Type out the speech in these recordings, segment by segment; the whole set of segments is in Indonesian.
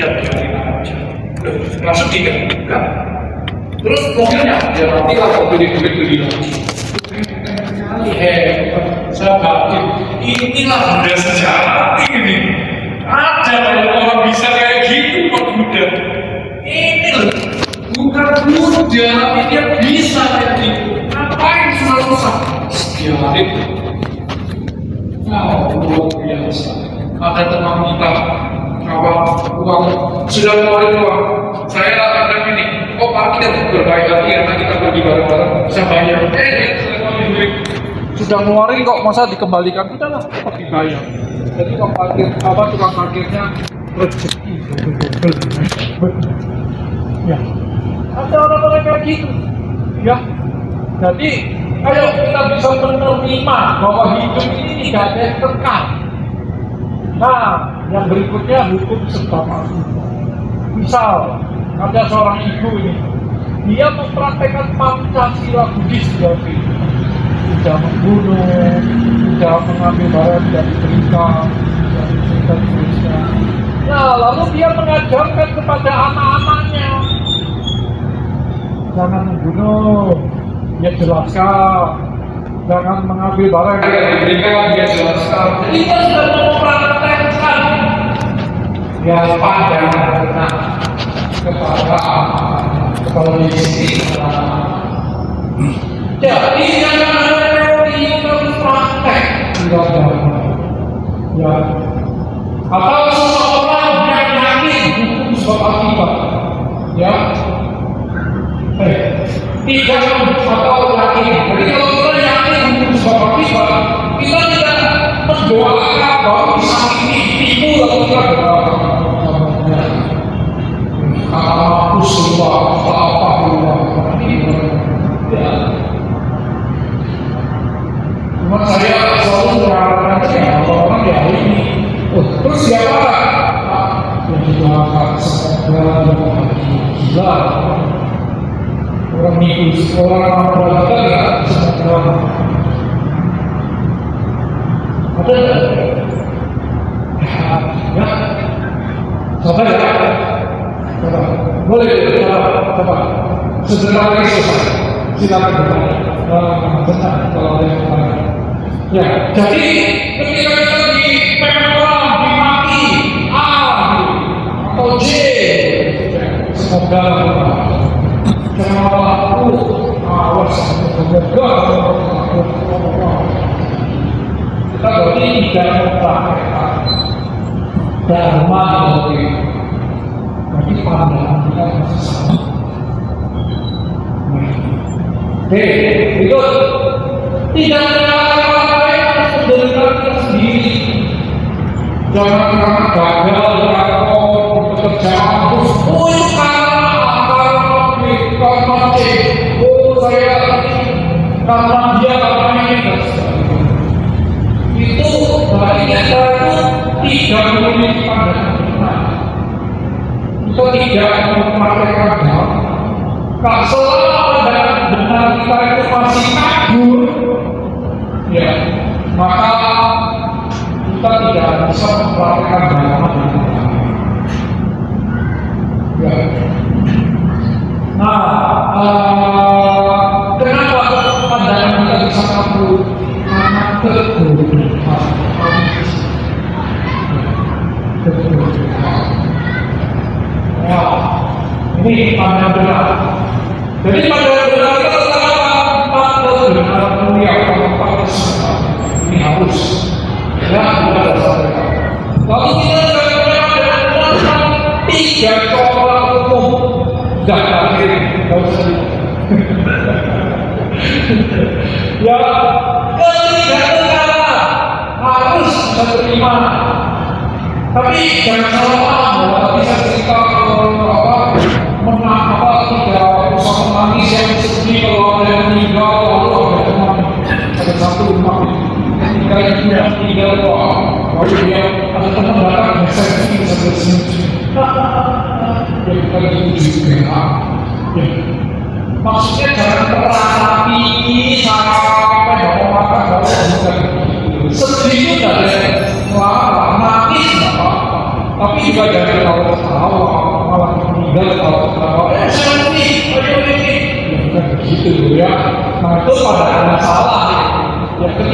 tidak biarin aja. Langsung digantikan. Terus mobilnya ya nanti kalau beli lagi. Saya batin. Inilah Buddha sejati ini. Ada kalau orang bisa kayak gitu kok Buddha. Ini loh, bukan Buddha, tapi dia bisa kayak gitu. Ngapain susah-susah? Biarin. Luar biasa. Ada teman kita uang sudah ngeluarin uang. Saya ada ini. Oh Pak, kita berbaik hati karena kita pergi bareng-bareng. Saya bayar. Sudah ngeluarin kok masa dikembalikan, kita lah dibayar. Jadi tukang parkirnya rezeki. Ya, ada orang-orang kayak gitu. Ya, jadi ayo kita bisa menerima bahwa hidup ini tidak ada yang kekal. Nah, yang berikutnya hukum sebab akibat. Misal ada seorang ibu ini, dia mempraktekkan Pancasila Buddhis jadi tidak membunuh, tidak mengambil barang tidak diberikan, dan seterusnya. Nah, lalu dia mengajarkan kepada anak-anaknya, jangan membunuh, dia jelaskan, jangan mengambil barang yang tidak diberikan, dia jelaskan. Jadi dia sudah mempraktekkan ya pada kepada diri. Jadi jangan ada teori terus praktek tidak ada. Ya. Atau seseorang yang yakin hukum sebab akibat, ya. Tidak atau yakin. Jadi kalau kita yakin hukum sebab akibat, kita tidak mendoakan bahwa bisa ini tipu lalu kita berdoa. Kata Rasulullah, Alhamdulillah. Cuma saya selalu berharap ya orang ya ini. Terus siapa? Yang didoakan semoga gila. Orang itu orang berdoa ya semoga. Ada ya. Sabar ya. Boleh coba sebentar lagi selesai. Silakan benar kalau ada yang bertanya. Ya, jadi ketika kita di pembelaan, dimaki A atau J, semoga jangan aku awas semoga kita berarti tidak mempraktekkan dharma berarti pandangan kita masih sama. Oke, berikut tidak menyalahkan orang lain atas penderitaan kita sendiri. Jangan karena gagal dalam pekerjaan terus, karena C, saya karena dia karena ini. Itu berarti kita itu tidak memiliki pandangan. Kita tidak mempraktekkan hal. Kalau selama pandangan benar kita itu masih kabur, ya, maka kita tidak bisa mempraktekkan dharma. Ya. Nah, kenapa pandangan kita bisa kabur? Karena kebodohan. Ya, ini pandangan benar. Jadi pandangan benar kita benar mulia ini harus ya kita dasarkan. Lalu kita benar tiga corak umum dan akhir ya ketiga negara harus bisa terima, tapi jangan salah paham bahwa bisa cerita tidak usah menangis yang sedih kalau ada yang meninggal lalu ada teman ada satu rumah ketika itu yang meninggal lalu dia ada teman datang saya sedih sambil senyum ya kita itu juga maksudnya jangan terapi sampai bawa makan bawa bukan sedih itu tidak ada nangis nggak apa-apa tapi juga jangan tahu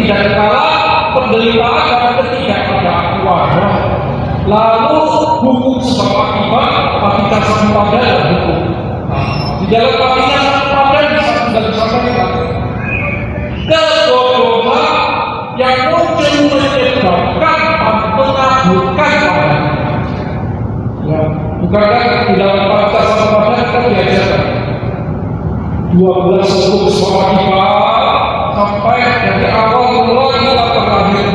tidak kalah penderitaan dan ketidakpercayaan. Lalu hukum sebab akibat patikan sampada dan hukum. Di dalam patikan sampada bisa tidak disampaikan kebodohan yang muncul menyebabkan mengaburkan pada. Ya, bukankah di dalam patikan sampada kita diajarkan 12 hukum sebab akibat sampai dari awal mulai kita terakhir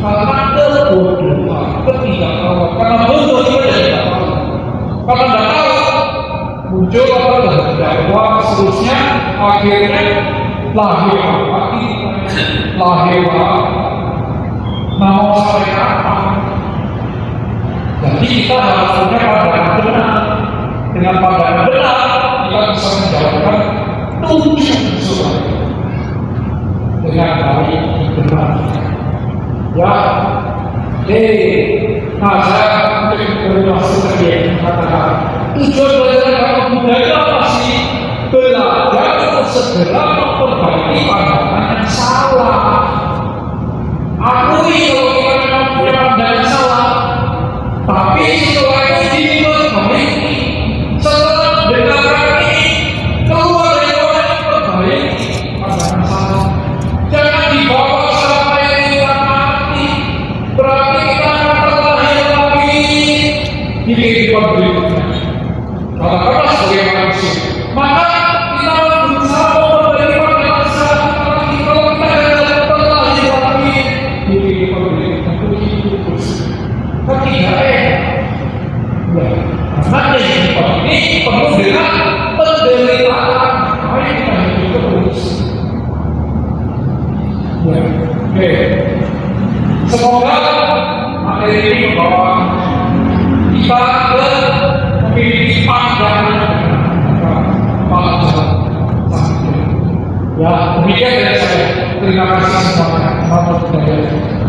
karena kebodohan, ketidaktahuan, karena bodoh kita tidak tahu, karena tidak tahu muncul apa dakwah seterusnya, akhirnya lahir mau sampai apa? Jadi kita harus punya pandangan benar. Dengan pandangan benar kita bisa menjawabkan 7 usulan dengan baik benar. Ya, saya bermaksud tadi katakan tujuan belajar agama budaya apa sih? Belajar untuk segera memperbaiki pandangan yang salah. Akui kalau kita memang punya pandangan yang salah, tapi setelah itu diperbaiki. Setelah dengarkan ini keluar dari orang yang perbaiki pandangan salah. Jangan dibawa sampai kita mati. Berarti kita akan terlahir lagi di kehidupan berikutnya. Katakanlah sebagai manusia, maka kita berusaha memperbaiki pandangan salah lagi. Kalau kita tidak terlahir lagi di kehidupan berikutnya, begitu terus. Kan tidak enak. Karena kehidupan ini penuh dengan penderitaan. Mari kita hidup terus. Oke. Semoga materi ini membawa kita ke memiliki pandangan ya, demikian dari saya. Terima kasih semuanya.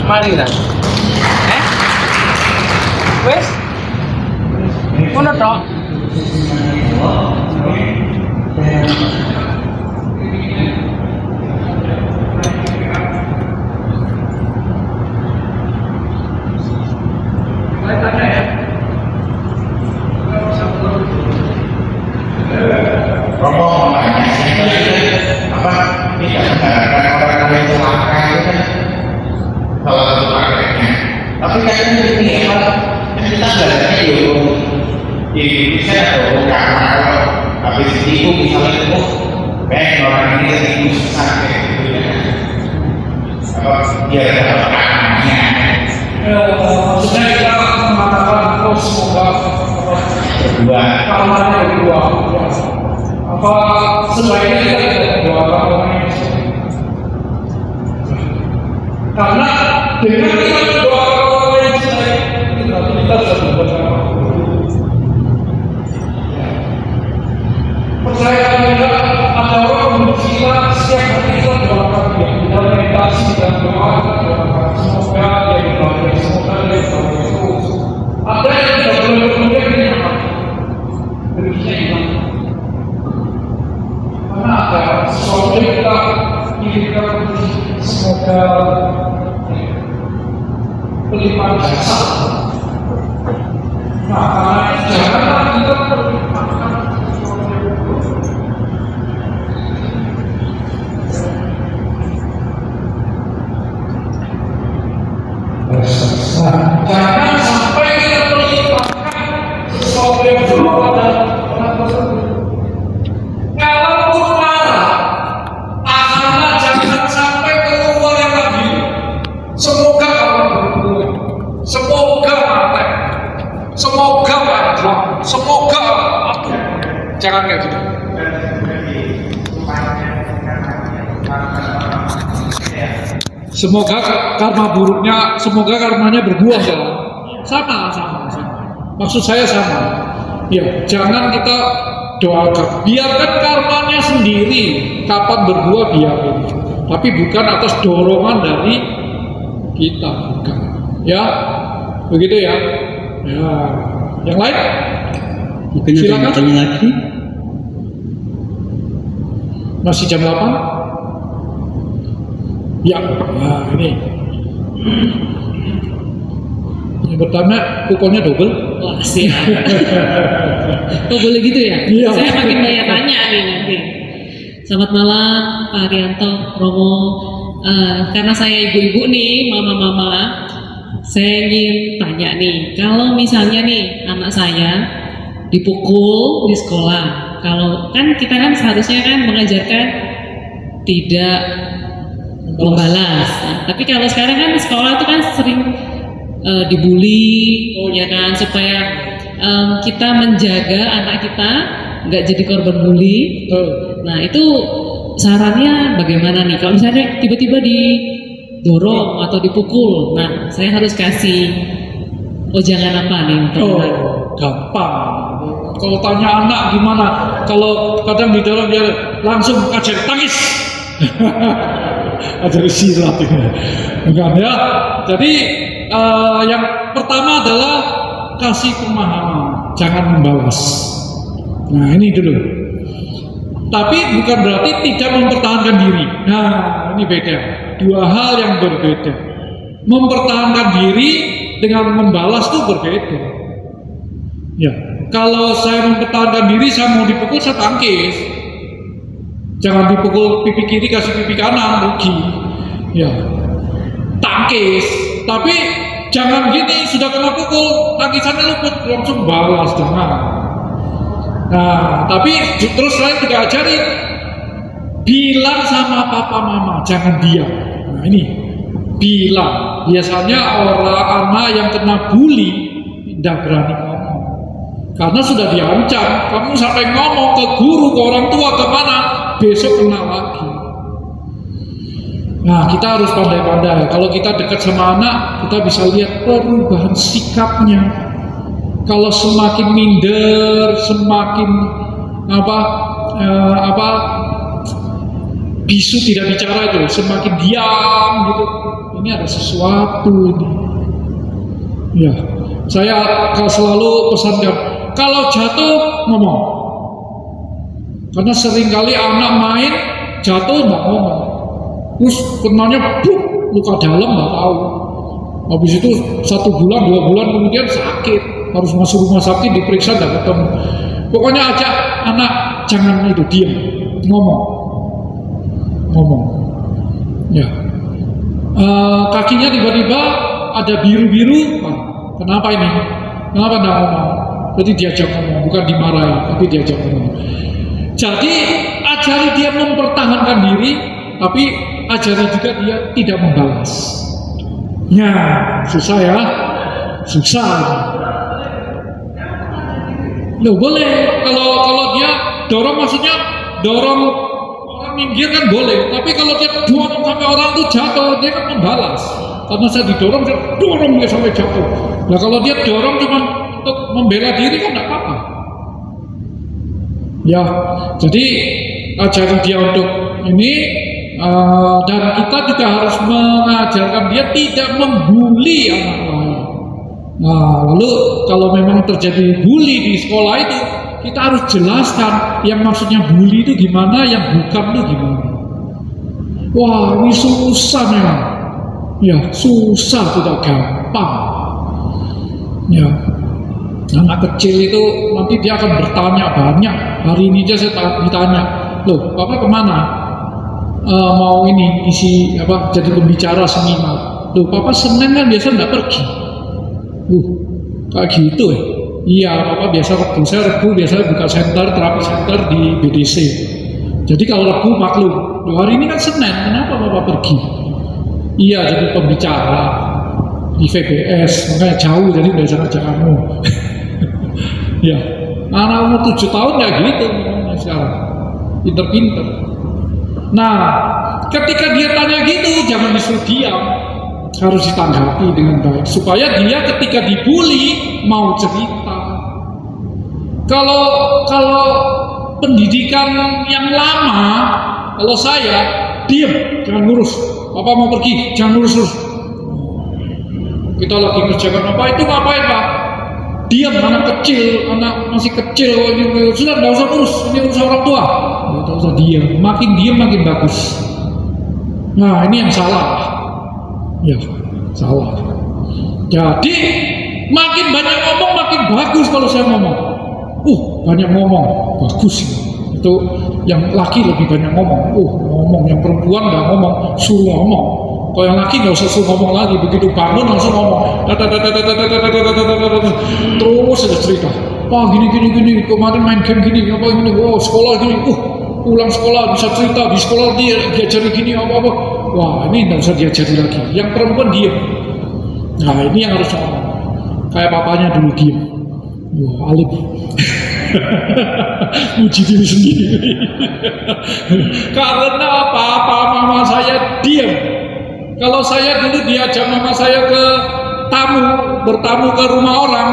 Mari kita. Wes? Ngono tok. Saya tanya ya. Romo apa tidak mengharapkan orang yang celaka itu kan salah satu prakteknya. Tapi kadang begini ya, Pak, kita belajarnya di Indonesia atau karena kalau habis itu misalnya baik orang ini setipu susah kayak gitu ya. Apa dia dapat anaknya? Maksudnya kita mengatakan semoga Berdua. kamarnya berdua. Apa sebaiknya kita tidak berdoa orang yang karena dengan kita berdoa orang yang baik kita sudah berdoa. Percaya tidak ada orang berusaha setiap hari kita doakan dia dalam meditasi dan doa kita doakan semoga dia dibahagia, semoga dia dibahagia terus. Ada yang tidak boleh kemudian dia apa? Berusaha hilang. Karena ada sesuatu yang kita inginkan semoga berlimpah jasa. Nah, karena itu janganlah kita berlimpahkan jangan sampai kita melibatkan sesuatu yang berubah dan orang tersebut. Kalaupun marah, tahanlah, jangan sampai keluar yang lagi. Semoga Allah berbuat, semoga mati, semoga mati, semoga apa? Jangan kayak gitu. Semoga karma buruknya, semoga karmanya berbuah ya. Sama. Maksud saya sama. Ya, jangan kita doakan. Biarkan karmanya sendiri. Kapan berbuah biarkan. Tapi bukan atas dorongan dari kita, bukan. Ya, begitu ya. Ya, yang lain? Mungkin silakan. ada yang lagi. Masih jam 8? Ya, nah ini. Yang pertama pukulnya double. Wah, siap. Oh, boleh gitu ya? Iya. Saya makin banyak tanya nih nanti. Selamat malam Pak Haryanto, Romo. Karena saya ibu-ibu nih, mama-mama, saya ingin tanya nih, kalau misalnya nih anak saya dipukul di sekolah, kalau kan kita kan seharusnya kan mengajarkan tidak membalas. Nah, tapi kalau sekarang kan sekolah itu kan sering dibully, ya kan, supaya kita menjaga anak kita nggak jadi korban bully. Nah itu sarannya bagaimana nih? Kalau misalnya tiba-tiba didorong atau dipukul, nah saya harus kasih jangan apa nih? Gampang. Kalau tanya anak gimana? Kalau kadang didorong dia langsung ajar tangis. Ajar silat ini. Bukan ya. Jadi yang pertama adalah kasih pemahaman, jangan membalas. Nah ini dulu. Tapi bukan berarti tidak mempertahankan diri. Nah ini beda. Dua hal yang berbeda. Mempertahankan diri dengan membalas itu berbeda. Ya, kalau saya mempertahankan diri, saya mau dipukul, saya tangkis. Jangan dipukul pipi kiri kasih pipi kanan, rugi. Ya, tangkis. Tapi jangan gini, sudah kena pukul, tangisannya luput, langsung balas, jangan. Nah, tapi terus saya juga ajarin, bilang sama papa mama, jangan diam. Nah ini, bilang. Biasanya orang anak yang kena bully tidak berani ngomong, karena sudah diancam. Kamu sampai ngomong ke guru, ke orang tua, kemana, besok kena lagi. Nah kita harus pandai-pandai. Kalau kita dekat sama anak, kita bisa lihat perubahan sikapnya. Kalau semakin minder, semakin bisu tidak bicara itu, semakin diam gitu. Ini ada sesuatu ini. Ya, saya selalu pesankan, kalau jatuh ngomong. Karena seringkali anak main jatuh nggak ngomong. Terus kenanya luka dalam nggak tahu. Habis itu 1 bulan 2 bulan kemudian sakit, harus masuk rumah sakit, diperiksa nggak ketemu. Pokoknya ajak anak jangan itu, diam, ngomong. Ya, kakinya tiba-tiba ada biru-biru. Kenapa ini? Kenapa nggak ngomong? Jadi diajak ngomong, bukan dimarahi, tapi diajak ngomong. Jadi ajari dia mempertahankan diri, tapi ajari juga dia tidak membalas. Ya, susah ya, susah. Loh boleh, kalau dia dorong, maksudnya dorong orang minggir kan boleh, tapi kalau dia dorong sampai orang itu jatuh, dia kan membalas. Karena saya didorong, saya dorong dia sampai jatuh. Nah kalau dia dorong cuma untuk membela diri kan tidak apa-apa. Ya, jadi ajari dia untuk ini, dan kita juga harus mengajarkan dia tidak membuli anak lain. Nah, lalu kalau memang terjadi bully di sekolah itu, kita harus jelaskan yang maksudnya bully itu gimana, yang bukan itu gimana. Wah, ini susah memang. Ya, susah, tidak gampang. Ya, anak kecil itu nanti dia akan bertanya banyak. Hari ini aja saya ditanya, loh, Papa kemana? Mau ini isi apa? Jadi pembicara seminar. Loh, Papa Senin kan biasa nggak pergi. Kayak gitu ya? Iya, Papa biasa Rebu. Saya Rebu biasa buka center, terapi center di BDC. Jadi kalau Rebu maklum. Loh, hari ini kan Senin, kenapa Papa pergi? Iya, jadi pembicara di VBS, makanya jauh, jadi biasa ngajak kamu. Ya, anak umur 7 tahun ya gitu sekarang, pinter-pinter. Nah, ketika dia tanya gitu, jangan disuruh diam, harus ditanggapi dengan baik, supaya dia ketika dibully mau cerita. Kalau pendidikan yang lama, kalau saya diam, jangan ngurus. Papa mau pergi, jangan ngurus terus. Kita lagi kerjakan apa, itu ngapain Pak? Diam, anak kecil, anak masih kecil, ini sudah nggak usah urus, ini urus orang tua. Nggak usah diam, makin diam makin bagus. Nah ini yang salah. Ya, salah. Jadi makin banyak ngomong makin bagus kalau saya ngomong. Banyak ngomong, bagus. Itu yang laki lebih banyak ngomong. Ngomong. Yang perempuan nggak ngomong, suruh ngomong. Kalau yang laki nggak usah suruh ngomong lagi. Begitu bangun langsung ngomong. Terus ada cerita. Wah gini. Kemarin main game gini. Apa gini? Wow sekolah gini. Pulang sekolah bisa cerita. Di sekolah dia diajari gini apa. Wah ini nggak usah diajari lagi. Yang perempuan diem. Nah ini yang harus ngomong. Kayak papanya dulu diem. Wah alim. Puji diri sendiri. Karena apa mama saya diam. Kalau saya dulu diajak mama saya bertamu ke rumah orang,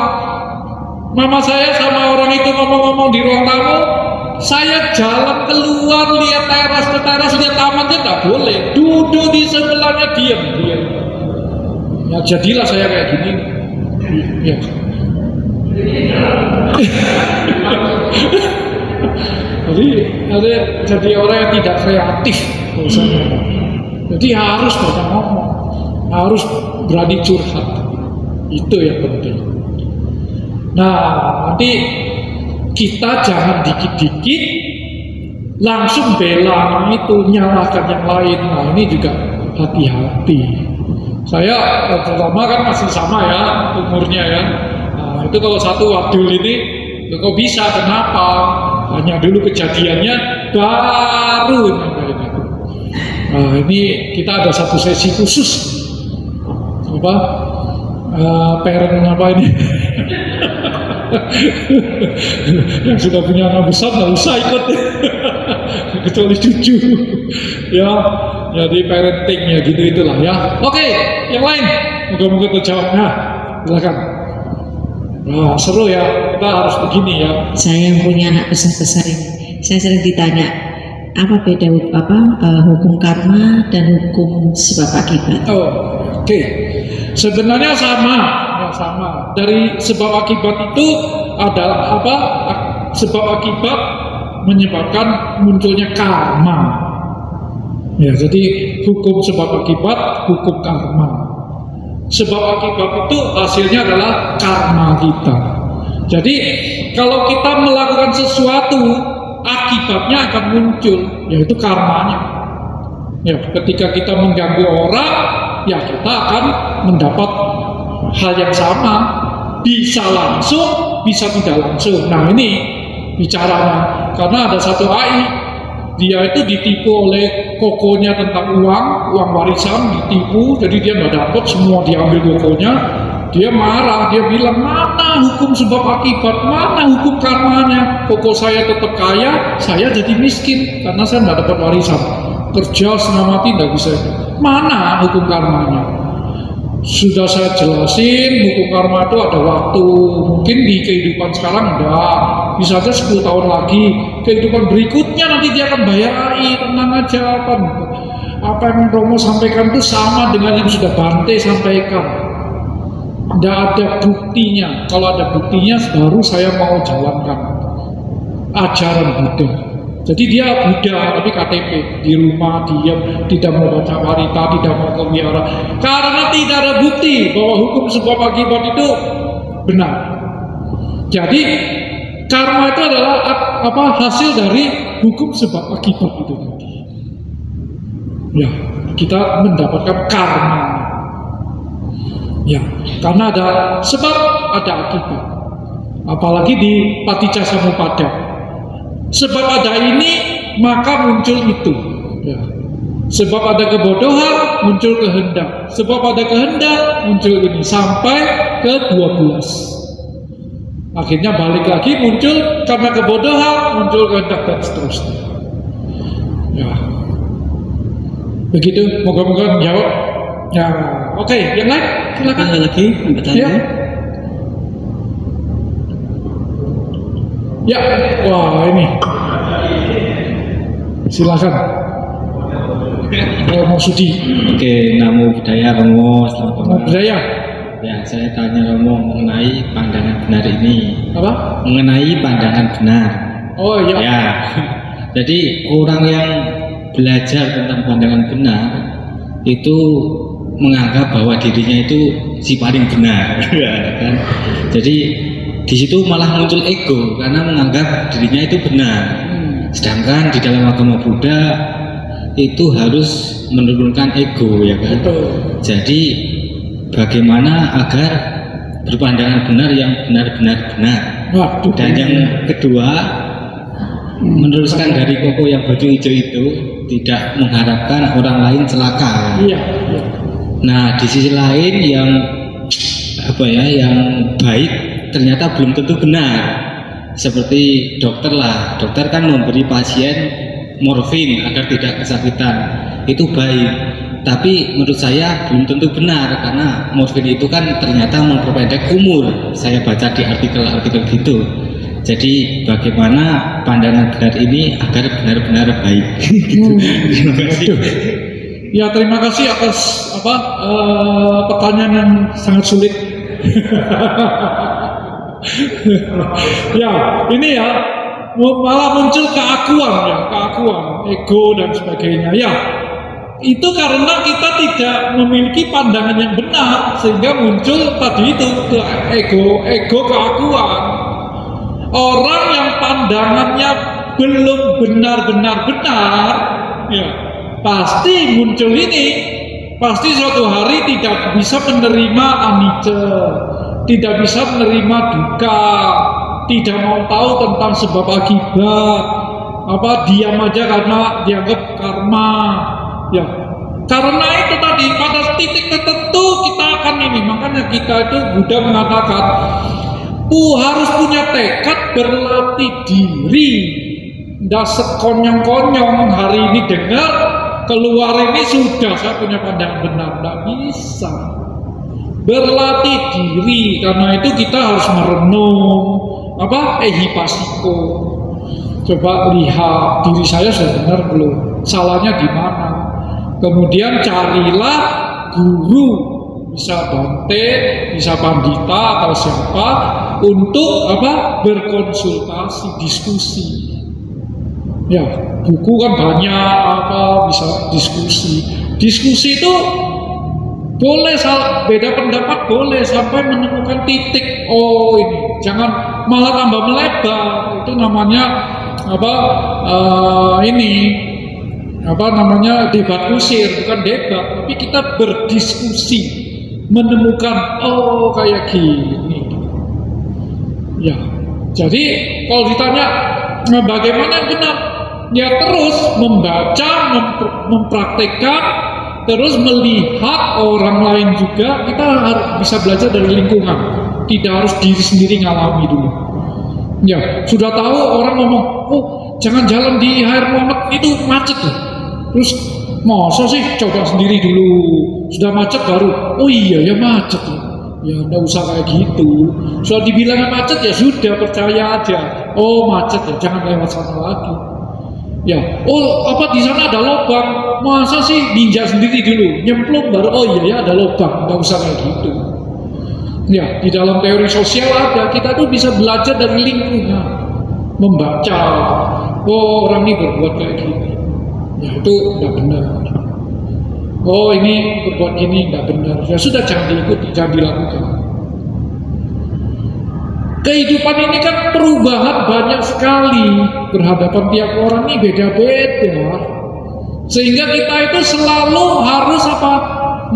mama saya sama orang itu ngomong-ngomong di ruang tamu, saya jalan keluar lihat teras lihat tamannya nggak boleh, duduk di sebelahnya diam. Ya jadilah saya kayak gini. Ya. Jadi orang yang tidak kreatif misalnya. Jadi harus banyak ngomong, harus berani curhat, itu yang penting. Nah nanti kita jangan dikit-dikit langsung bela itu, nyalahkan yang lain. Nah ini juga hati-hati. Saya terutama kan masih sama ya umurnya ya. Itu kalau satu wadul ini kok bisa, kenapa? Hanya dulu kejadiannya baru nyampein itu. Nah ini kita ada satu sesi khusus parent apa ini yang sudah punya anak besar nggak usah ikut kecuali cucu ya, jadi parenting ya gitu itulah ya. Oke, yang lain moga-moga terjawab. Nah silakan. Nah, seru ya, kita harus begini ya. Saya yang punya anak besar-besar ini, saya sering ditanya apa beda hukum karma dan hukum sebab akibat. Oke. Sebenarnya sama. Dari sebab akibat itu adalah sebab akibat menyebabkan munculnya karma. Ya, jadi hukum sebab akibat, hukum karma. Sebab akibat itu hasilnya adalah karma kita. Jadi kalau kita melakukan sesuatu, akibatnya akan muncul, yaitu karmanya. Ya, ketika kita mengganggu orang, ya kita akan mendapat hal yang sama, bisa langsung, bisa tidak langsung. Nah ini bicaranya, karena ada satu AI. Dia itu ditipu oleh kokonya tentang uang warisan, ditipu, jadi dia nggak dapat, semua diambil kokonya. Dia marah, dia bilang mana hukum sebab akibat, mana hukum karmanya? Koko saya tetap kaya, saya jadi miskin karena saya nggak dapat warisan. Kerja setengah mati nggak bisa. Mana hukum karmanya? Sudah saya jelasin, hukum karma itu ada waktu. Mungkin di kehidupan sekarang enggak, bisa aja 10 tahun lagi. Kehidupan berikutnya nanti dia akan bayar AI, tenang aja. Apa yang Romo sampaikan itu sama dengan yang sudah Bante sampaikan. Tidak ada buktinya. Kalau ada buktinya baru saya mau jalankan ajaran Buddha. Jadi dia Buddha tapi KTP, di rumah diam, tidak mau baca warita, tidak mau ke wihara, karena tidak ada bukti bahwa hukum sebab akibat itu benar. Jadi karma itu adalah hasil dari hukum sebab akibat itu tadi. Ya, kita mendapatkan karma. Ya, karena ada sebab, ada akibat. Apalagi di Paticca Samuppada. Sebab ada ini, maka muncul itu. Ya. Sebab ada kebodohan, muncul kehendak. Sebab ada kehendak, muncul ini. Sampai ke 12. Akhirnya balik lagi muncul karena kebodohan, muncul kehendak dan seterusnya. Ya. Begitu, moga-moga menjawab. Ya, oke, yang lain silakan. Ada lagi bertanya? Ya, wah ini. Silakan. Romo Sudi. Oke, Namo Buddhaya Romo, selamat Namo malam. Buddhaya. Ya, saya tanya Romo mengenai pandangan benar ini. Apa? Mengenai pandangan benar. Oh iya. Ya. Jadi orang yang belajar tentang pandangan benar itu menganggap bahwa dirinya itu si paling benar, kan? Jadi di situ malah muncul ego karena menganggap dirinya itu benar. Sedangkan di dalam agama Buddha itu harus menurunkan ego, ya kan? Jadi bagaimana agar berpandangan benar yang benar-benar benar. Dan yang kedua, meneruskan dari koko yang baju hijau itu tidak mengharapkan orang lain celaka. Nah, di sisi lain yang yang baik ternyata belum tentu benar. Seperti dokter lah, dokter kan memberi pasien morfin agar tidak kesakitan, itu baik. Tapi menurut saya belum tentu benar karena morfin itu kan ternyata memperpendek umur. Saya baca di artikel-artikel gitu. Jadi bagaimana pandangan benar ini agar benar-benar baik. Gitu. Terima kasih. Ya, terima kasih atas pertanyaan yang sangat sulit. Ya, ini ya malah muncul keakuan, ego dan sebagainya. Ya, itu karena kita tidak memiliki pandangan yang benar sehingga muncul tadi itu ego keakuan. Orang yang pandangannya belum benar-benar benar, ya pasti muncul ini, pasti suatu hari tidak bisa menerima anicca, tidak bisa menerima duka, tidak mau tahu tentang sebab akibat, diam aja karena dianggap karma. Ya, karena itu tadi pada titik tertentu kita akan ini, makanya kita itu Buddha mengatakan harus punya tekad berlatih diri. Nggak sekonyong-konyong hari ini dengar keluar ini sudah saya punya pandangan benar, nggak bisa. Berlatih diri, karena itu kita harus merenung ehipassiko. Coba lihat diri saya sudah benar belum, salahnya di mana. Kemudian carilah guru, bisa Bante, bisa Pandita atau siapa, untuk berkonsultasi, diskusi. Ya, buku kan banyak, bisa diskusi. Diskusi itu boleh beda pendapat, boleh sampai menemukan titik. Oh ini, jangan malah tambah melebar. Itu namanya debat kusir, bukan debat, tapi kita berdiskusi, menemukan kayak gini. Ya, jadi kalau ditanya bagaimana yang benar, ya terus membaca, mempraktekkan, terus melihat orang lain juga. Kita harus bisa belajar dari lingkungan, tidak harus diri sendiri ngalami dulu. Ya, sudah tahu orang ngomong, jangan jalan di Hair Muhammad itu macet tuh. Terus masa sih coba sendiri dulu, sudah macet baru, iya ya macet tuh. Ya enggak usah kayak gitu. Sudah dibilang macet ya sudah, percaya aja. Macet ya, jangan lewat sana lagi. Ya, di sana ada lubang. Masa sih ninja sendiri dulu, nyemplung baru iya ya ada lubang, enggak usah kayak gitu. Ya, di dalam teori sosial ada, kita tuh bisa belajar dari lingkungan, membaca. Orang ini berbuat kayak gini. Ya itu enggak benar. Ini berbuat gini enggak benar. Ya sudah, jangan diikuti, jangan dilakukan. Kehidupan ini kan perubahan banyak sekali, berhadapan tiap orang ini beda-beda, sehingga kita itu selalu harus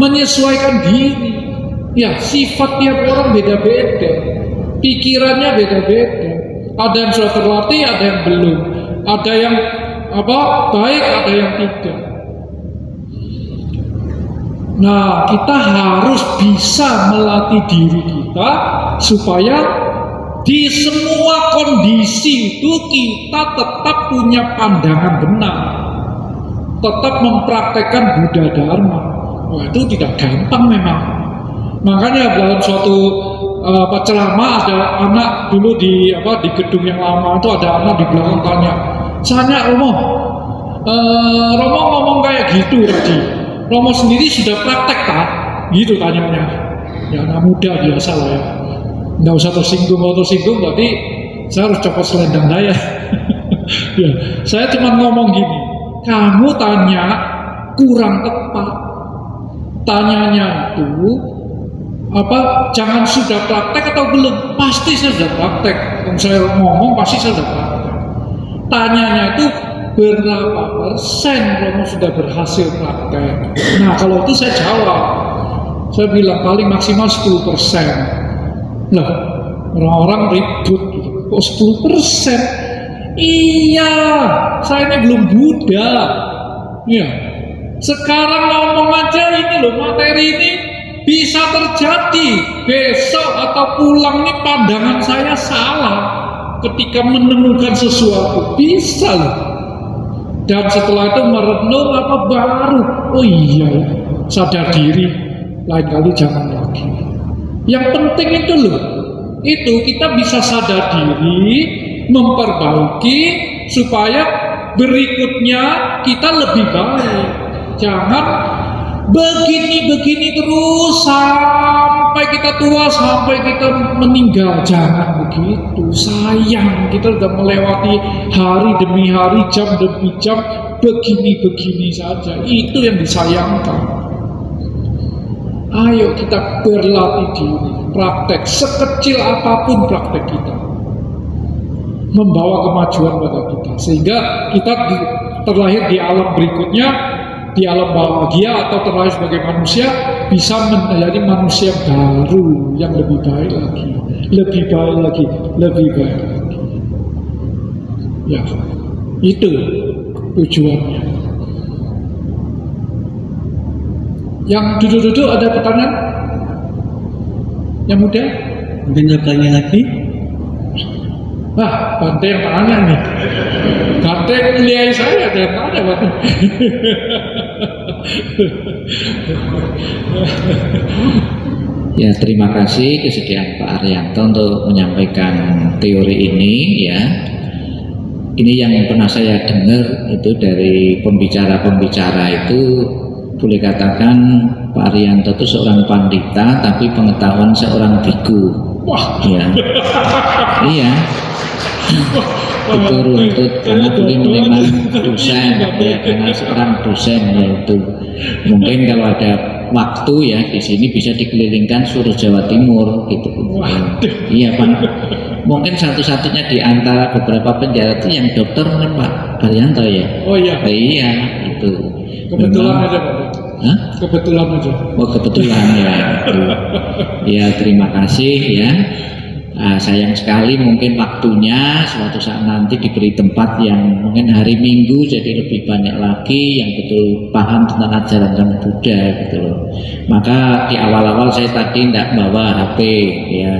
menyesuaikan diri. Ya, sifat tiap orang beda-beda, pikirannya beda-beda. Ada yang sudah terlatih, ada yang belum, ada yang baik, ada yang tidak. Nah, kita harus bisa melatih diri kita supaya di semua kondisi itu kita tetap punya pandangan benar, tetap mempraktekkan Buddha Dharma. Itu tidak gampang memang. Makanya dalam suatu ceramah ada anak dulu di gedung yang lama itu, ada anak di belakang tanya Romo ngomong kayak gitu tadi, Romo sendiri sudah praktek tak? Gitu tanyanya. Ya anak muda biasa lah ya, nggak usah tersinggung, berarti saya harus copot selendang saya. Ya, saya cuma ngomong gini, kamu tanya kurang tepat. Tanyanya itu apa? Jangan sudah praktek atau belum? Pasti saya sudah praktek. Kalau saya ngomong pasti saya sudah praktek. Tanyanya itu berapa persen kamu sudah berhasil praktek? Nah kalau itu saya jawab. Saya bilang paling maksimal 10%. Lah orang-orang ribut gitu. Kok 10%? Iya, saya ini belum Buddha. Iya. Sekarang ngomong aja ini loh, materi ini bisa terjadi besok atau pulang nih pandangan saya salah ketika menemukan sesuatu, bisa loh. Dan setelah itu merenung apa baru, oh iya sadar diri, lain kali jangan lagi. Yang penting itu loh, itu kita bisa sadar diri, memperbaiki supaya berikutnya kita lebih baik. Jangan begini-begini terus sampai kita tua, sampai kita meninggal. Jangan begitu, sayang kita sudah melewati hari demi hari, jam demi jam begini-begini saja. Itu yang disayangkan. Ayo kita berlatih diri, praktek sekecil apapun praktek kita membawa kemajuan pada kita, sehingga kita terlahir di alam berikutnya, di alam bahagia atau terlahir sebagai manusia, bisa menjadi manusia baru yang lebih baik lagi, lebih baik lagi, lebih baik lagi. Ya, itu tujuannya. Yang duduk-duduk ada pertanyaan? Yang muda? Mungkin bertanya lagi? Wah, Bante yang tanya nih. Bante kuliah saya ada yang tanya Bante. Ya, terima kasih kesediaan Pak Arianto untuk menyampaikan teori ini ya. Ini yang pernah saya dengar itu dari pembicara-pembicara itu, boleh katakan Pak Arianto itu seorang pandita tapi pengetahuan seorang biku. Wah, ya. Iya. Itu runtut karena beliau memang dosen ya, karena seorang dosen yaitu mungkin kalau ada waktu ya di sini bisa dikelilingkan seluruh Jawa Timur gitu. Iya Pak, mungkin satu-satunya di antara beberapa penjara itu yang dokter mungkin Pak Arianto ya. Oh iya. Iya itu. Kebetulan aja Pak. Hah? Kebetulan aja. Oh kebetulan ya. Itu. Ya terima kasih ya. Sayang sekali mungkin waktunya suatu saat nanti diberi tempat yang mungkin hari Minggu jadi lebih banyak lagi yang betul paham tentang ajaran Sang Buddha gitu loh. Maka di awal-awal saya tadi tidak bawa HP ya.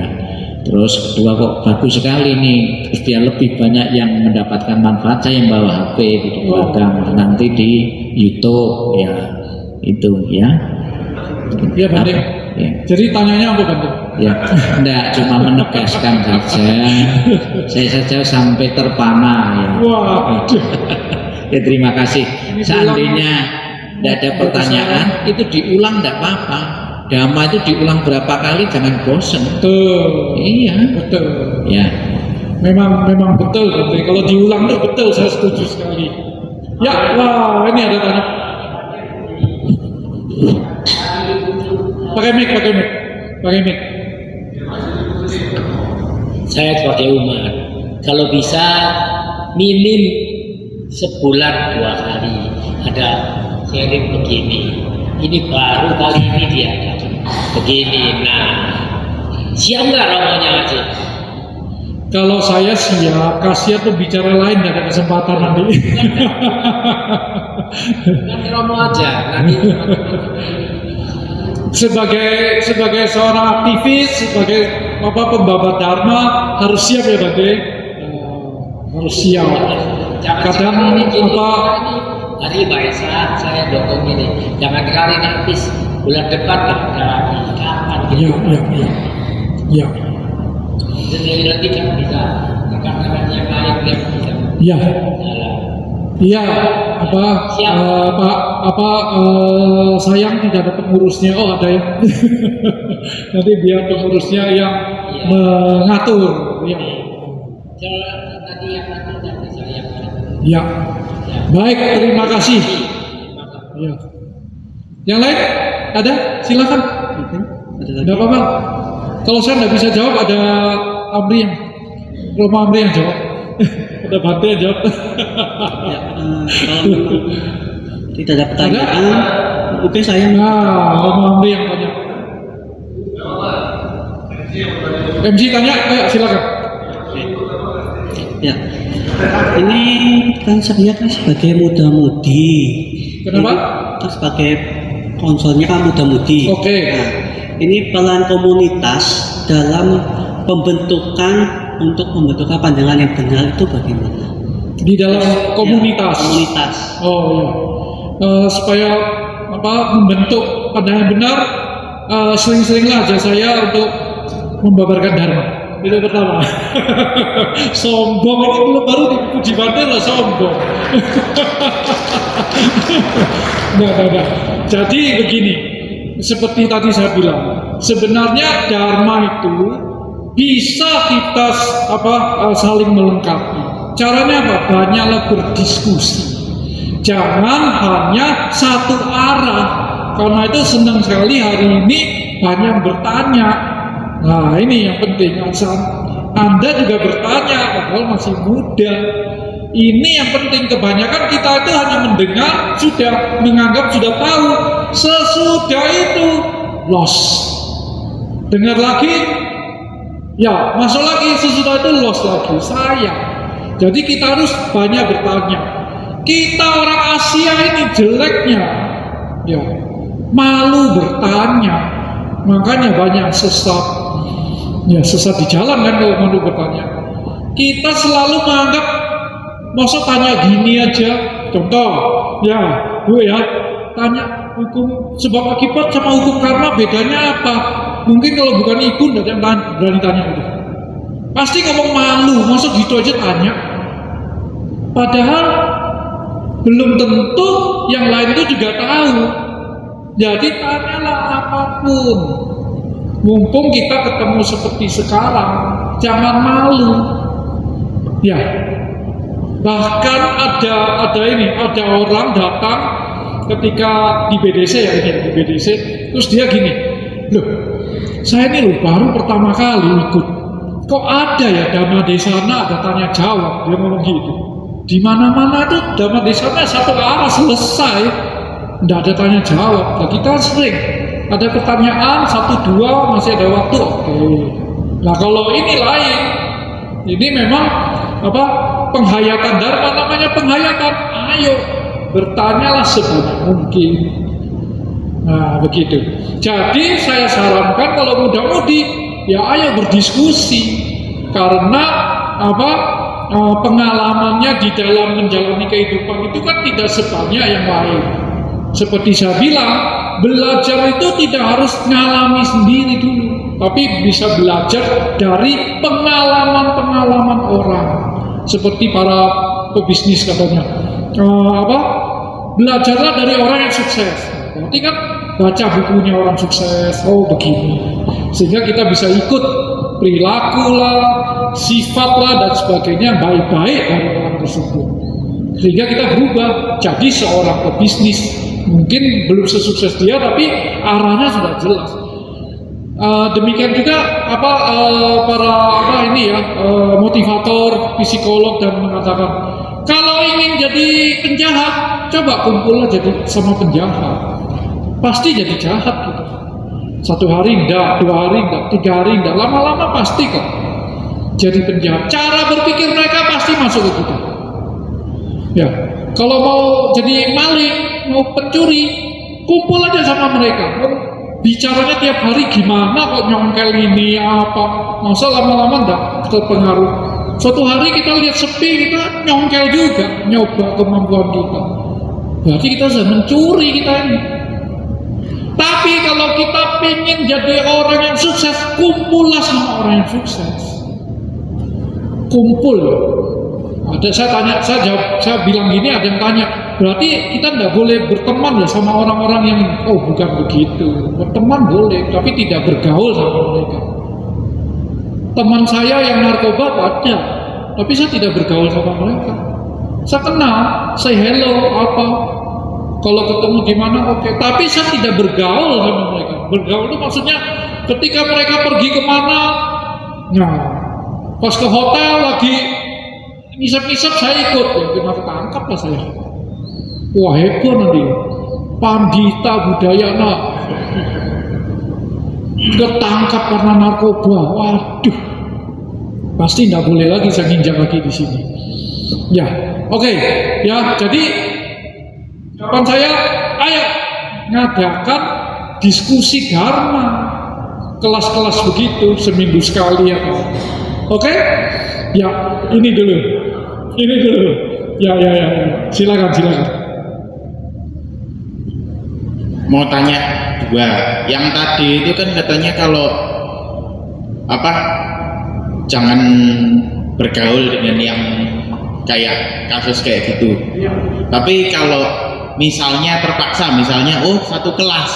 Terus kedua kok bagus sekali nih, terus biar lebih banyak yang mendapatkan manfaat saya yang bawa HP di belakang nanti di YouTube ya itu ya. Iya Bante. Ya. Jadi tanyanya apa Bante? Ya, enggak cuma menegaskan saja. Saya saja sampai terpana ya. Wah. Ya terima kasih. Seandainya tidak ada pertanyaan, itu diulang tidak apa-apa. Dhamma itu diulang berapa kali jangan bosan. Betul. Iya. Betul. Ya. Memang betul Bante. Kalau diulang itu betul, saya setuju sekali. Ya, wah ini ada tanya. Pakai mic. Saya sebagai umat, kalau bisa minim sebulan 2 kali ada sharing begini. Ini baru kali ini dia begini. Nah, siap nggak romonya aja? Kalau saya siap, kasihan pembicara lain nggak ada kesempatan nanti. Nanti romo aja. Nanti sebagai seorang aktivis, sebagai pembawa dharma harus siap ya Bante. Harus siap. Kadang hari Waisak saya dukung ini. Jangan kali habis bulan depan lah lagi. Kapan gitu? Iya. Jadi nanti kan bisa rekan-rekan yang lain yang bisa. Iya. Iya, sayang tidak ada pengurusnya. Oh ada ya. Nanti biar pengurusnya yang mengatur. Ya. Tadi yang itu dari saya. Ya. Baik, terima kasih. Ya. Yang lain ada? Silakan. Tidak apa-apa. Kalau saya tidak bisa jawab, ada Amri yang. Kalau Amri yang jawab, ada Bante yang jawab. Ya, kalau tidak ada pertanyaan, oke saya. Nah, Amri yang tanya. MC tanya, ayo silakan. Ya, ini kan saya kan sebagai muda-mudi. Kenapa? Kan sebagai konsolnya kan muda-mudi. Oke. Nah, ini peran komunitas dalam untuk membentukkan pandangan yang benar itu bagaimana? Di dalam komunitas. Ya, komunitas. Oh iya. Supaya membentuk pandangan benar, sering-seringlah aja saya untuk membabarkan dharma. Itu pertama. Sombong ini belum baru dipuji Bante lah sombong. Enggak. Jadi begini, seperti tadi saya bilang, sebenarnya dharma itu bisa kita saling melengkapi. Caranya apa? Banyaklah berdiskusi. Jangan hanya satu arah. Karena itu senang sekali hari ini banyak bertanya. Nah ini yang penting. Anda juga bertanya, padahal masih muda. Ini yang penting. Kebanyakan kita itu hanya mendengar, sudah menganggap sudah tahu. Sesudah itu lost. Dengar lagi, ya masuk lagi. Sesudah itu lost lagi. Sayang. Jadi kita harus banyak bertanya. Kita orang Asia ini jeleknya, ya malu bertanya. Makanya banyak sesat. Ya sesat di jalan kan kalau malu bertanya. Kita selalu menganggap masa tanya gini aja. Contoh, ya Bu ya, tanya hukum sebab akibat sama hukum karma bedanya apa? Mungkin kalau bukan ibu tidak ada yang berani tanya itu. Pasti ngomong malu, masa gitu aja tanya. Padahal belum tentu yang lain itu juga tahu. Jadi tanyalah apapun. Mumpung kita ketemu seperti sekarang, jangan malu. Ya, bahkan ada orang datang ketika di BDC ya ini di BDC, terus dia gini, loh, saya ini loh baru pertama kali ikut, kok ada ya dhamma desana ada tanya jawab, dia ngomong gitu. Di mana-mana itu dhamma desana satu arah selesai, tidak ada tanya jawab. Nah, kita sering ada pertanyaan satu dua masih ada waktu, oke. Nah kalau ini lain, ini memang penghayatan dharma, namanya penghayatan. Ayo bertanyalah sebanyak mungkin. Nah begitu. Jadi saya sarankan kalau muda-mudi ya ayo berdiskusi karena pengalamannya di dalam menjalani kehidupan itu kan tidak sebanyak yang lain. Seperti saya bilang, belajar itu tidak harus ngalami sendiri dulu, tapi bisa belajar dari pengalaman-pengalaman orang. Seperti para pebisnis katanya, belajarlah dari orang yang sukses. Berarti kan baca bukunya orang sukses, oh begini, sehingga kita bisa ikut perilaku lah, sifat lah dan sebagainya baik-baik dari orang tersebut, sehingga kita berubah jadi seorang pebisnis. Mungkin belum sesukses dia, tapi arahnya sudah jelas. Demikian juga motivator, psikolog dan mengatakan kalau ingin jadi penjahat, coba kumpullah jadi sama penjahat, pasti jadi jahat gitu. 1 hari enggak, 2 hari enggak, 3 hari enggak, lama-lama pasti kok jadi penjahat. Cara berpikir mereka pasti masuk ke kita. Ya, kalau mau jadi maling, mau pencuri, kumpul aja sama mereka. Bicaranya tiap hari gimana kok nyongkel ini apa, masa lama-lama enggak terpengaruh. Suatu hari kita lihat sepi, kita nyongkel juga, nyoba kemampuan kita. Berarti kita sudah mencuri kita ini. Tapi kalau kita pengen jadi orang yang sukses, kumpullah sama orang yang sukses. Kumpul. Ada saya bilang gini, ada yang tanya, berarti kita tidak boleh berteman ya sama orang-orang yang bukan begitu. Berteman boleh, tapi tidak bergaul sama mereka. Teman saya yang narkoba ada, tapi saya tidak bergaul sama mereka. Saya kenal, say hello apa, kalau ketemu di mana oke, tapi saya tidak bergaul sama mereka. Bergaul itu maksudnya ketika mereka pergi kemana, nah pas ke hotel lagi ngisap-ngisap saya ikut, ya kena ketangkap lah saya. Wah heboh nanti, pandita budaya nak ketangkap karena narkoba, waduh, pasti tidak boleh lagi saya nginjak lagi di sini. Ya, oke, ya jadi jawaban saya, ayo ngadakan diskusi dharma, kelas-kelas begitu seminggu sekali ya, oke? Ya, ini dulu, ya, silakan. Mau tanya dua, yang tadi itu kan katanya kalau apa, jangan bergaul dengan yang kayak kasus kayak gitu. Tapi kalau misalnya terpaksa, misalnya satu kelas,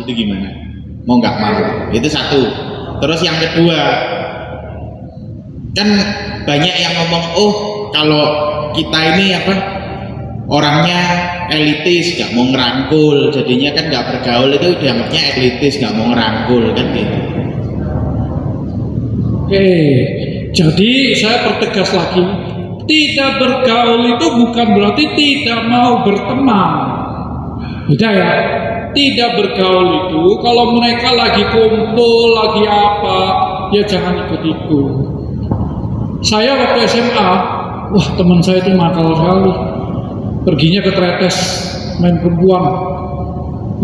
itu gimana? Mau nggak mau? Itu satu. Terus yang kedua, kan banyak yang ngomong, kalau kita ini apa, orangnya elitis, nggak mau ngerangkul, jadinya kan nggak bergaul, itu dianggapnya elitis, nggak mau ngerangkul kan gitu. Oke, jadi saya pertegas lagi, tidak bergaul itu bukan berarti tidak mau berteman. Beda ya. Tidak bergaul itu kalau mereka lagi kumpul, lagi apa, ya jangan ikut-ikut. Saya waktu SMA, wah teman saya itu nakal sekali. Perginya ke Tretes main perempuan.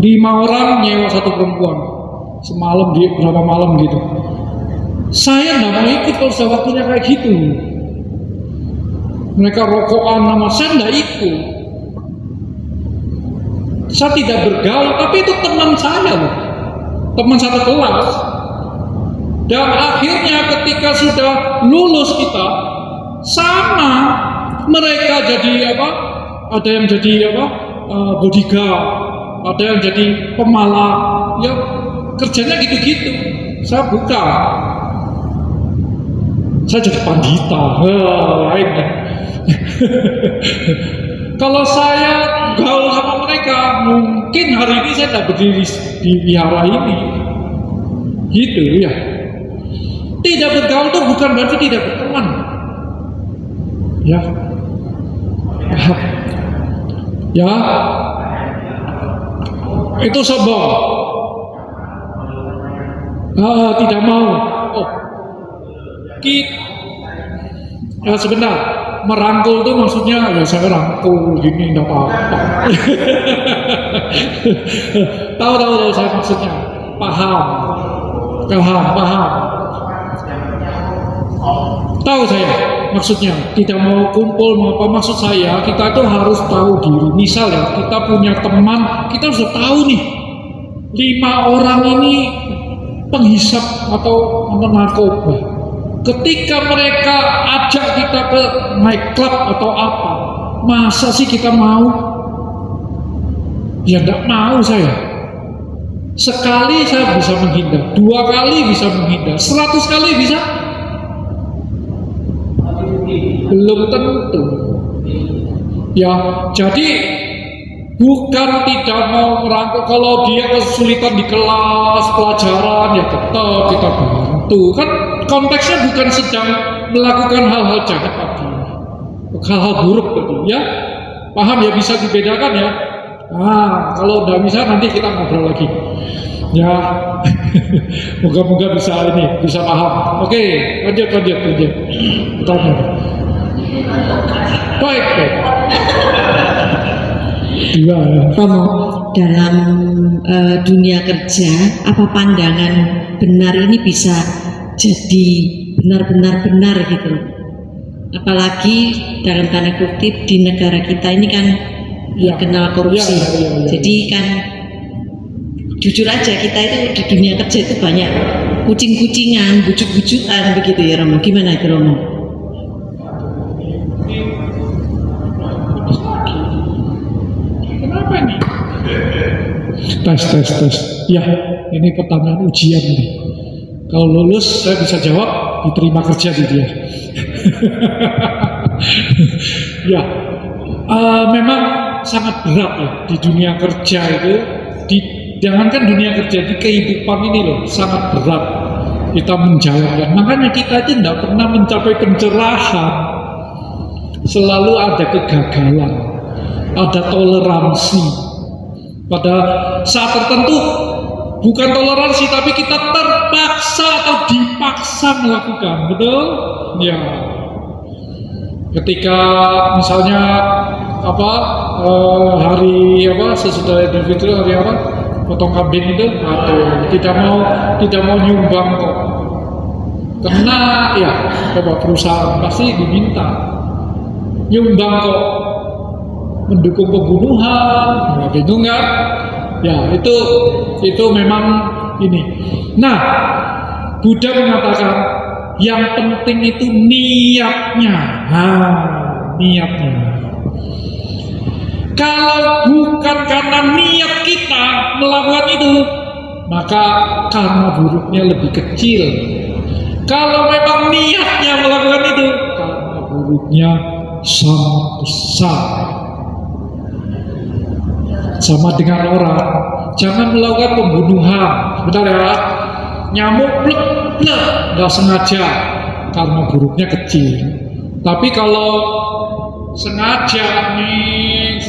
5 orang nyewa satu perempuan. Semalam dia berapa malam gitu. Saya nggak mau ikut kalau sudah waktunya kayak gitu. Mereka rokokan sama saya nggak ikut. Saya tidak bergaul, tapi itu teman saya loh, teman satu kelas. Dan akhirnya ketika sudah lulus kita, sama mereka jadi apa? Ada yang jadi apa? Bodyguard, ada yang jadi pemalak, ya kerjanya gitu-gitu. Saya bukan. Saya jadi pandita, lain kan. Kalau saya gaul sama mereka, mungkin hari ini saya tidak berdiri di wihara ini. Gitu ya. Tidak bergaul itu bukan berarti tidak berteman. Ya. Ya. Itu sombong. Tidak mau. Sebentar. Merangkul itu maksudnya ya saya rangkul gini enggak apa-apa. Tahu saya maksudnya. Paham. Tahu saya maksudnya. Tidak mau kumpul mau apa, maksud saya kita itu harus tahu diri. Misal ya kita punya teman, kita harus tahu nih 5 orang ini penghisap atau narkoba. Ketika mereka ajak kita ke nightclub atau apa, masa sih kita mau? Ya enggak mau saya. Sekali saya bisa menghindar, 2 kali bisa menghindar, 100 kali bisa? Belum tentu. Ya, jadi bukan tidak mau merangkul. Kalau dia kesulitan di kelas pelajaran, ya tetap kita bantu. Kan konteksnya bukan sedang melakukan hal-hal jahat tadi, hal-hal buruk tadi, ya paham ya, bisa dibedakan ya. Kalau udah bisa nanti kita ngobrol lagi, ya. Moga-moga bisa paham. Oke, lanjut. Tanya. Baik. Iya. Romo, dalam dunia kerja, apa pandangan benar ini bisa jadi benar-benar benar gitu? Apalagi dalam tanda kutip di negara kita ini kan ya kenal korupsi. Jadi kan jujur aja kita itu di dunia kerja itu banyak kucing-kucingan, bujuk-bujukan begitu ya Romo. Gimana itu Romo? Kenapa nih? Tes. Ya, ini pertanyaan ujian nih. Kalau lulus saya bisa jawab, diterima kerja di dia. Ya, memang sangat berat ya di dunia kerja itu. Jangankan dunia kerja, di kehidupan ini loh sangat berat kita menjalankan. Makanya kita itu tidak pernah mencapai pencerahan. Selalu ada kegagalan, ada toleransi. Pada saat tertentu bukan toleransi, tapi kita terpaksa atau dipaksa melakukan, betul? Ya. Ketika misalnya hari sesudah Idul Fitri, hari potong kambing itu, tidak mau nyumbang kok. Kena ya, perusahaan pasti diminta nyumbang kok, mendukung pembunuhan, gitu enggak? Ya itu memang ini. Nah, Buddha mengatakan yang penting itu niatnya. Niatnya. Kalau bukan karena niat kita melakukan itu, maka karma buruknya lebih kecil. Kalau memang niatnya melakukan itu, karma buruknya sangat besar. Sama dengan orang, jangan melakukan pembunuhan. Sebentar ya, nyamuk blek-blek, nggak sengaja, karma buruknya kecil. Tapi kalau sengaja nih,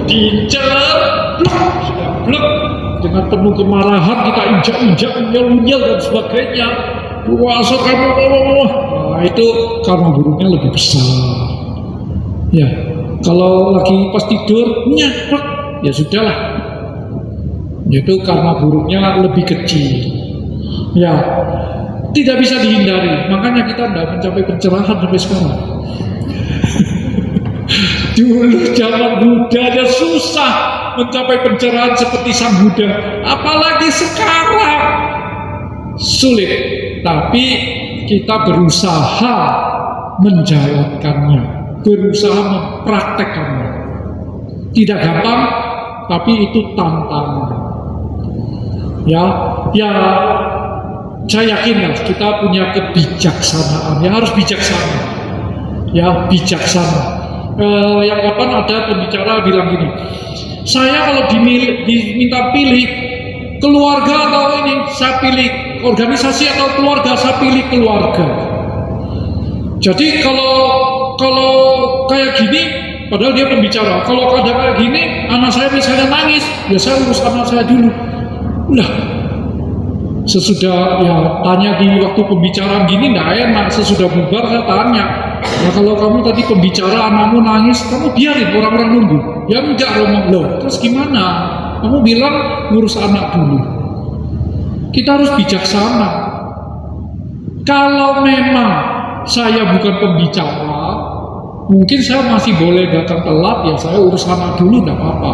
diincar, blek, dengan penuh kemarahan kita injak-injak, unyel-unyel dan sebagainya. Puasa kamu, nah itu karma buruknya lebih besar. Ya. Kalau lagi pas tidur, nyaplek, ya sudahlah. Itu karma buruknya lebih kecil. Ya, tidak bisa dihindari. Makanya kita tidak mencapai pencerahan sampai sekarang. Dulu zaman Buddha aja susah mencapai pencerahan seperti sang Buddha. Apalagi sekarang sulit. Tapi kita berusaha menjalankannya, berusaha mempraktekkannya. Tidak gampang, tapi itu tantangan. Ya, saya yakin lah kita punya kebijaksanaan. Ya harus bijaksana. Ya bijaksana. Yang kapan ada pembicara bilang gini, saya kalau diminta pilih keluarga atau ini, saya pilih organisasi atau keluarga, saya pilih keluarga. Jadi kalau kayak gini, padahal dia pembicara, kalau ada kayak gini, anak saya misalnya nangis, ya saya urus anak saya dulu. Udah, sesudah ya tanya di waktu pembicaraan gini nggak enak, sesudah bubar saya tanya, nah kalau kamu tadi pembicara anakmu nangis, kamu biarin orang-orang nunggu? Ya enggak, Romo. Loh, terus gimana? Kamu bilang ngurus anak dulu. Kita harus bijaksana. Kalau memang saya bukan pembicara, mungkin saya masih boleh datang telat, ya saya urus anak dulu, enggak apa-apa.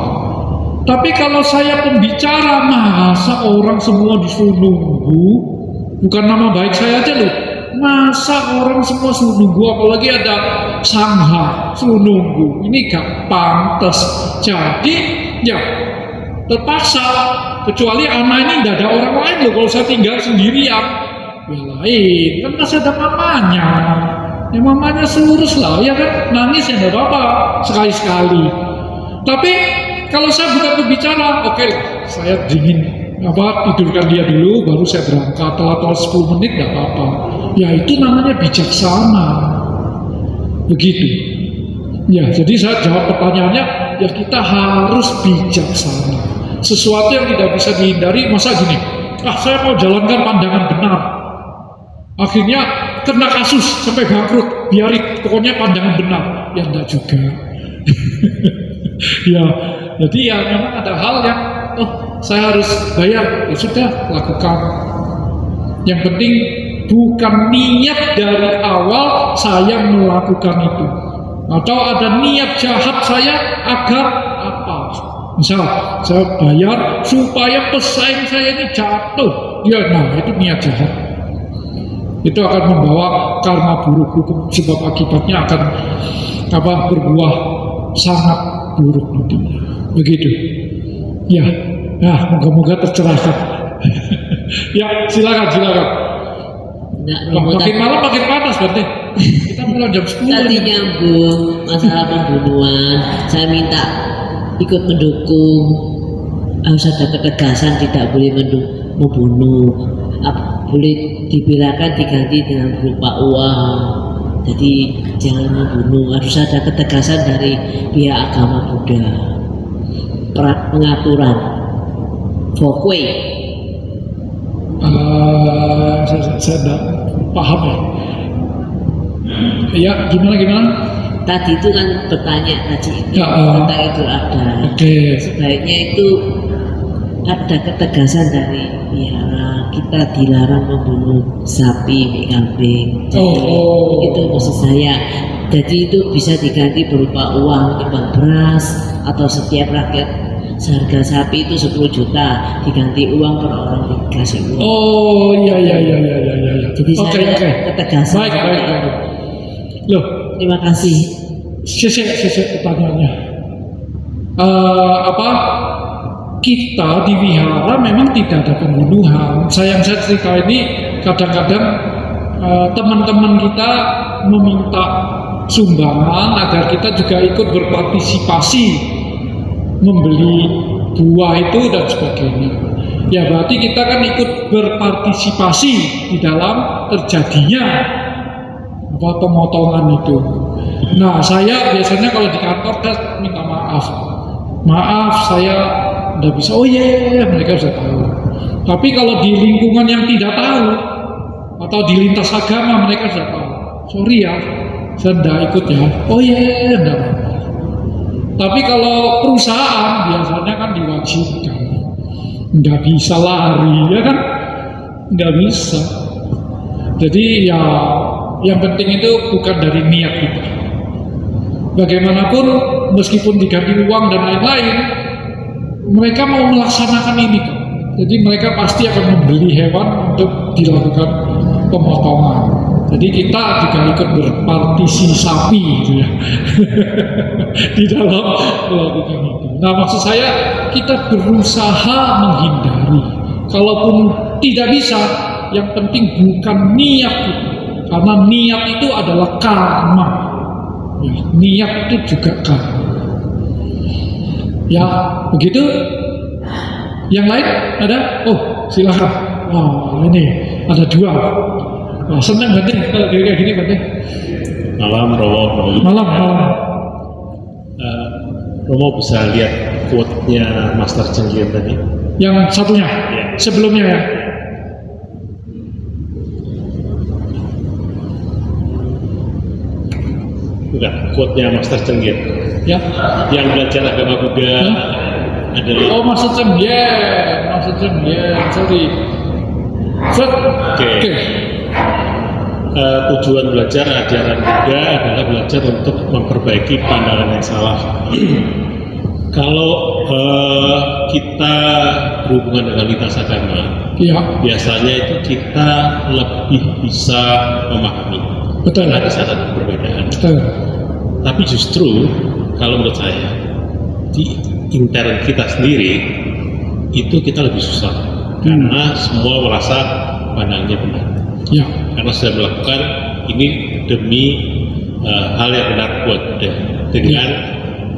Tapi kalau saya pembicara, masa orang semua disuruh nunggu? Bukan nama baik saya aja loh. Masa orang semua suruh nunggu, apalagi ada sangha suruh nunggu? Ini gak pantas. Jadi ya terpaksa, kecuali anak ini tidak ada orang lain loh. Kalau saya tinggal sendirian, ya lain, kan masih ada mamanya. Ya mamanya selurus lah, ya kan, nangis ya tidak apa-apa sekali-sekali. Tapi kalau saya bukan pembicara, oke lah, saya dingin tidurkan dia dulu, baru saya berangkat. Telat 10 menit tidak apa-apa. Ya itu namanya bijaksana. Begitu. Ya, jadi saya jawab pertanyaannya, ya kita harus bijaksana. Sesuatu yang tidak bisa dihindari, masa gini, saya mau jalankan pandangan benar, akhirnya kena kasus sampai bangkrut, biarin, pokoknya pandangan benar. Ya enggak juga. Ya, jadi ya memang ada hal yang saya harus bayar, ya sudah, lakukan. Yang penting bukan niat dari awal saya melakukan itu, atau ada niat jahat saya agar apa? Misal saya bayar supaya pesaing saya ini jatuh, ya nah itu niat jahat. Itu akan membawa karma buruk, hukum sebab akibatnya akan berbuah sangat buruk nantinya. Begitu. Ya, nah moga-moga tercerahkan. Ya silakan. Enggak, Makin malam makin panas berarti. Kita mulai jam 10. Tadi nyambung masalah pembunuhan. Saya minta ikut mendukung. Harus ada ketegasan, tidak boleh membunuh. Boleh dibilangkan diganti dengan berupa uang. Jadi jangan membunuh. Harus ada ketegasan dari pihak agama Buddha. Pengaturan. Fokwe. Saya tidak paham ya. Ya, gimana? Tadi itu kan bertanya tadi Ya, tentang itu ada. Sebaiknya itu ada ketegasan dari wihara. Kita dilarang membunuh sapi, kambing. Itu maksud saya. Jadi itu bisa diganti berupa uang, timbang beras, atau setiap rakyat seharga sapi itu 10 juta diganti uang per orang dikasih uang. Iya. Jadi saya ketegasan. Baik. Loh, terima kasih. Sisi pertanyaannya. Kita di wihara memang tidak ada pembunuhan. Saya cerita ini kadang-kadang teman-teman kita meminta sumbangan agar kita juga ikut berpartisipasi membeli buah itu dan sebagainya. Ya berarti kita kan ikut berpartisipasi di dalam terjadinya pemotongan itu. Nah, saya biasanya kalau di kantor saya minta maaf saya tidak bisa. Oh iya, mereka sudah tahu. Tapi kalau di lingkungan yang tidak tahu atau di lintas agama mereka sudah tahu. Sorry ya, saya tidak ikut ya. Oh iya, tidak. Tapi kalau perusahaan biasanya kan diwajibkan. Nggak bisa lari, ya kan? Nggak bisa. Jadi ya yang penting itu bukan dari niat kita. Bagaimanapun meskipun diganti uang dan lain-lain, mereka mau melaksanakan ini kok. Jadi mereka pasti akan membeli hewan untuk dilakukan pemotongan. Jadi kita juga ikut berpartisipasi gitu ya di dalam melakukan itu. Nah maksud saya kita berusaha menghindari. Kalaupun tidak bisa, yang penting bukan niat itu. Karena niat itu adalah karma. Ya, niat itu juga karma. Ya, begitu. Yang lain ada? Oh, silakan. Wah, ini ada 2. Wah, senang banget kalau kayak gini banget. Malam, Romo. Malam. Romo bisa lihat quote-nya Master Cenggir tadi. Yang satunya, ya. Sebelumnya ya. Bukan, quote-nya Master Cenggir. Ya. Yang belajar agama Buddha adalah. Oh, Master Cenggir. Sorry. Oke. Tujuan belajar ajaran Buddha adalah belajar untuk memperbaiki pandangan yang salah. Kalau kita berhubungan dengan lintas agama, ya. Biasanya itu kita lebih bisa memahami. Betul. Karena di sana ada perbedaan. Betul. Tapi justru kalau menurut saya di intern kita sendiri itu kita lebih susah karena semua merasa pandangannya benar. Ya. Karena sudah melakukan ini demi hal yang benar buat dia dengan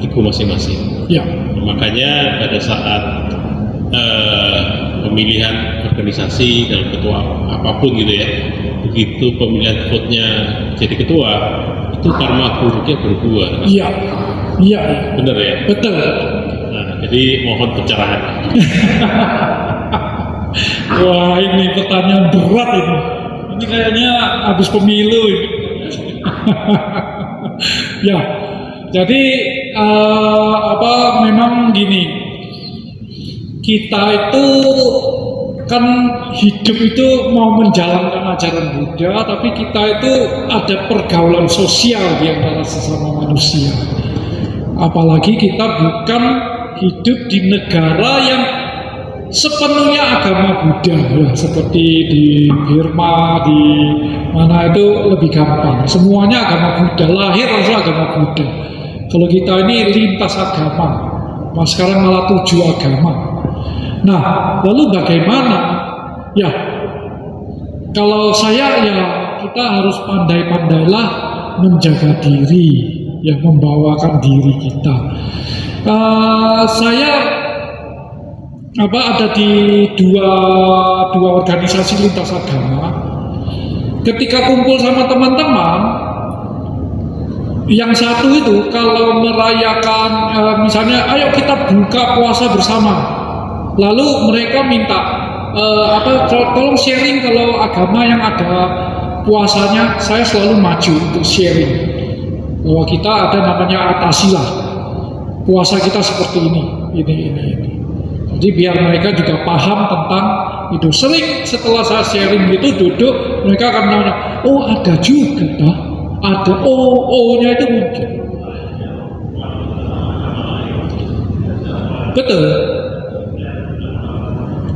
ego masing-masing. Ya. Makanya pada saat pemilihan organisasi dalam ketua apapun gitu ya, begitu pemilihan vote-nya jadi ketua, itu karma buruknya berdua. Iya. Benar ya? Betul. Nah, jadi mohon pencerahan. Wah, ini pertanyaan berat ini. Ini kayaknya habis pemilu ini. Ya, jadi memang gini, kita itu kan hidup itu mau menjalankan ajaran Buddha, tapi kita itu ada pergaulan sosial di antara sesama manusia. Apalagi kita bukan hidup di negara yang sepenuhnya agama Buddha, ya, seperti di Burma, di mana itu lebih gampang. Semuanya agama Buddha, lahir langsung agama Buddha. Kalau kita ini lintas agama, sekarang malah 7 agama. Nah, lalu bagaimana? Ya, Kalau saya ya kita harus pandai-pandailah menjaga diri, ya membawakan diri kita. Saya ada di dua organisasi lintas agama. Ketika kumpul sama teman-teman, yang satu itu kalau merayakan misalnya ayo kita buka puasa bersama, lalu mereka minta tolong sharing kalau agama yang ada puasanya. Saya selalu maju untuk sharing bahwa kita ada namanya atasilah puasa kita seperti ini. Jadi biar mereka juga paham tentang itu. Sering setelah saya sharing itu duduk, mereka akan nanya, oh ada juga dah, ada O-nya itu muncul. Betul.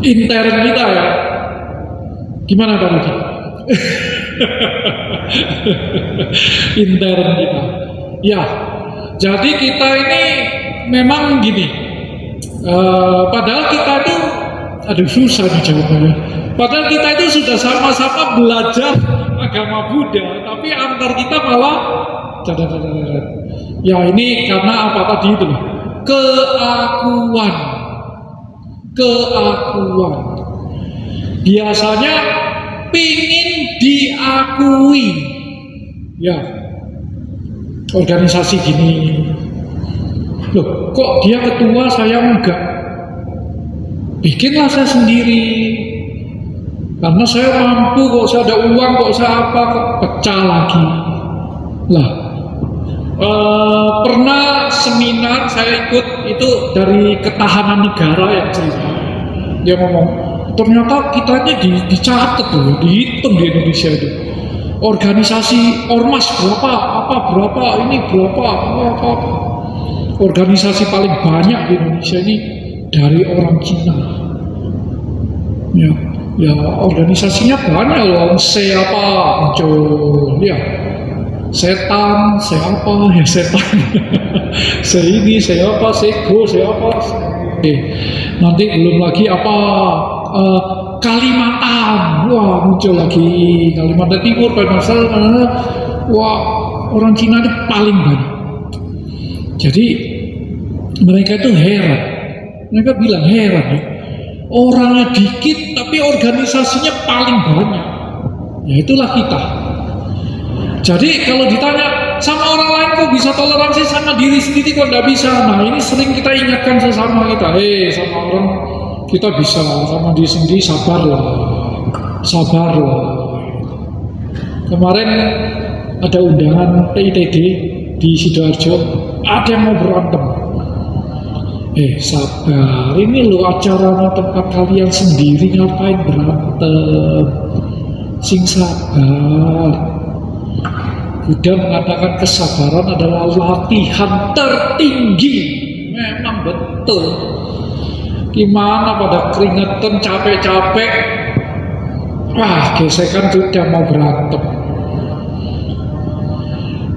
Intern kita ya. Gimana Pak Rudi? Intern kita. Ya, jadi kita ini memang gini. Padahal kita itu, aduh susah dijawabnya. Padahal kita itu sudah sama-sama belajar agama Buddha, tapi antar kita malah ya ini karena apa tadi itu? Keakuan. Biasanya pingin diakui. Ya, organisasi gini. Loh, kok dia ketua, saya enggak? Bikinlah saya sendiri. Karena saya mampu, kok saya ada uang, kok saya apa, kok pecah lagi. Lah, pernah seminar saya ikut itu dari ketahanan negara yang cerita. Dia ngomong, ternyata kita ini dicatat loh, dihitung di Indonesia itu. Organisasi ormas berapa, ini berapa. Organisasi paling banyak di Indonesia ini dari orang Cina. Ya organisasinya banyak loh. Siapa muncul? Ya setan, siapa ya setan. Saya ini, saya apa, sego, saya apa. Nanti belum lagi apa Kalimantan. Wah muncul lagi Kalimantan Timur, Kalimantan. Wah orang Cina itu paling banyak. Jadi mereka itu heran, mereka bilang heran ya, orangnya dikit tapi organisasinya paling banyak. Ya itulah kita. Jadi kalau ditanya sama orang lain kok bisa toleransi, sama diri sendiri kok tidak bisa. Nah ini sering kita ingatkan sesama kita, sama orang kita bisa, sama diri sendiri sabarlah. Kemarin ada undangan PITD di Sidoarjo, ada yang mau berantem. Sabar, ini lo acaranya tempat kalian sendiri, ngapain berantem? Sing sabar. Buddha mengatakan kesabaran adalah latihan tertinggi. Memang betul. Gimana pada keringetan capek-capek, gesekan sudah mau berantem.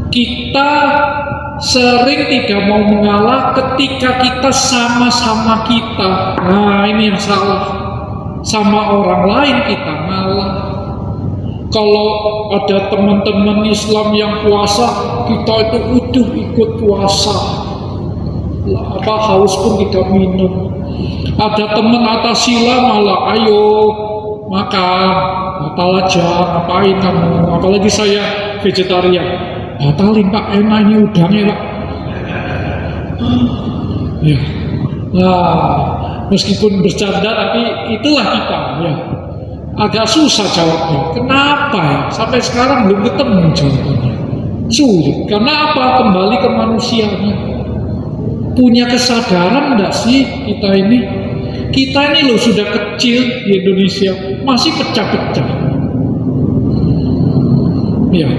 Kita sering tidak mau mengalah ketika kita sama-sama kita. Nah ini yang salah. Sama orang lain kita ngalah. Kalau ada teman-teman Islam yang puasa, kita itu ikut puasa. Haus pun kita minum. Ada teman atas sila malah ayo makan, batal aja, ngapain kamu? Apalagi saya vegetarian. Batalin Pak, enak ini udangnya Pak. Ya, meskipun bercanda tapi itulah kita ya. Agak susah jawabnya. Kenapa ya? Sampai sekarang belum ketemu jawabannya. Sulit. Karena apa? Kembali ke manusianya. Punya kesadaran enggak sih kita ini? Kita ini loh sudah kecil di Indonesia, masih pecah-pecah. Ya.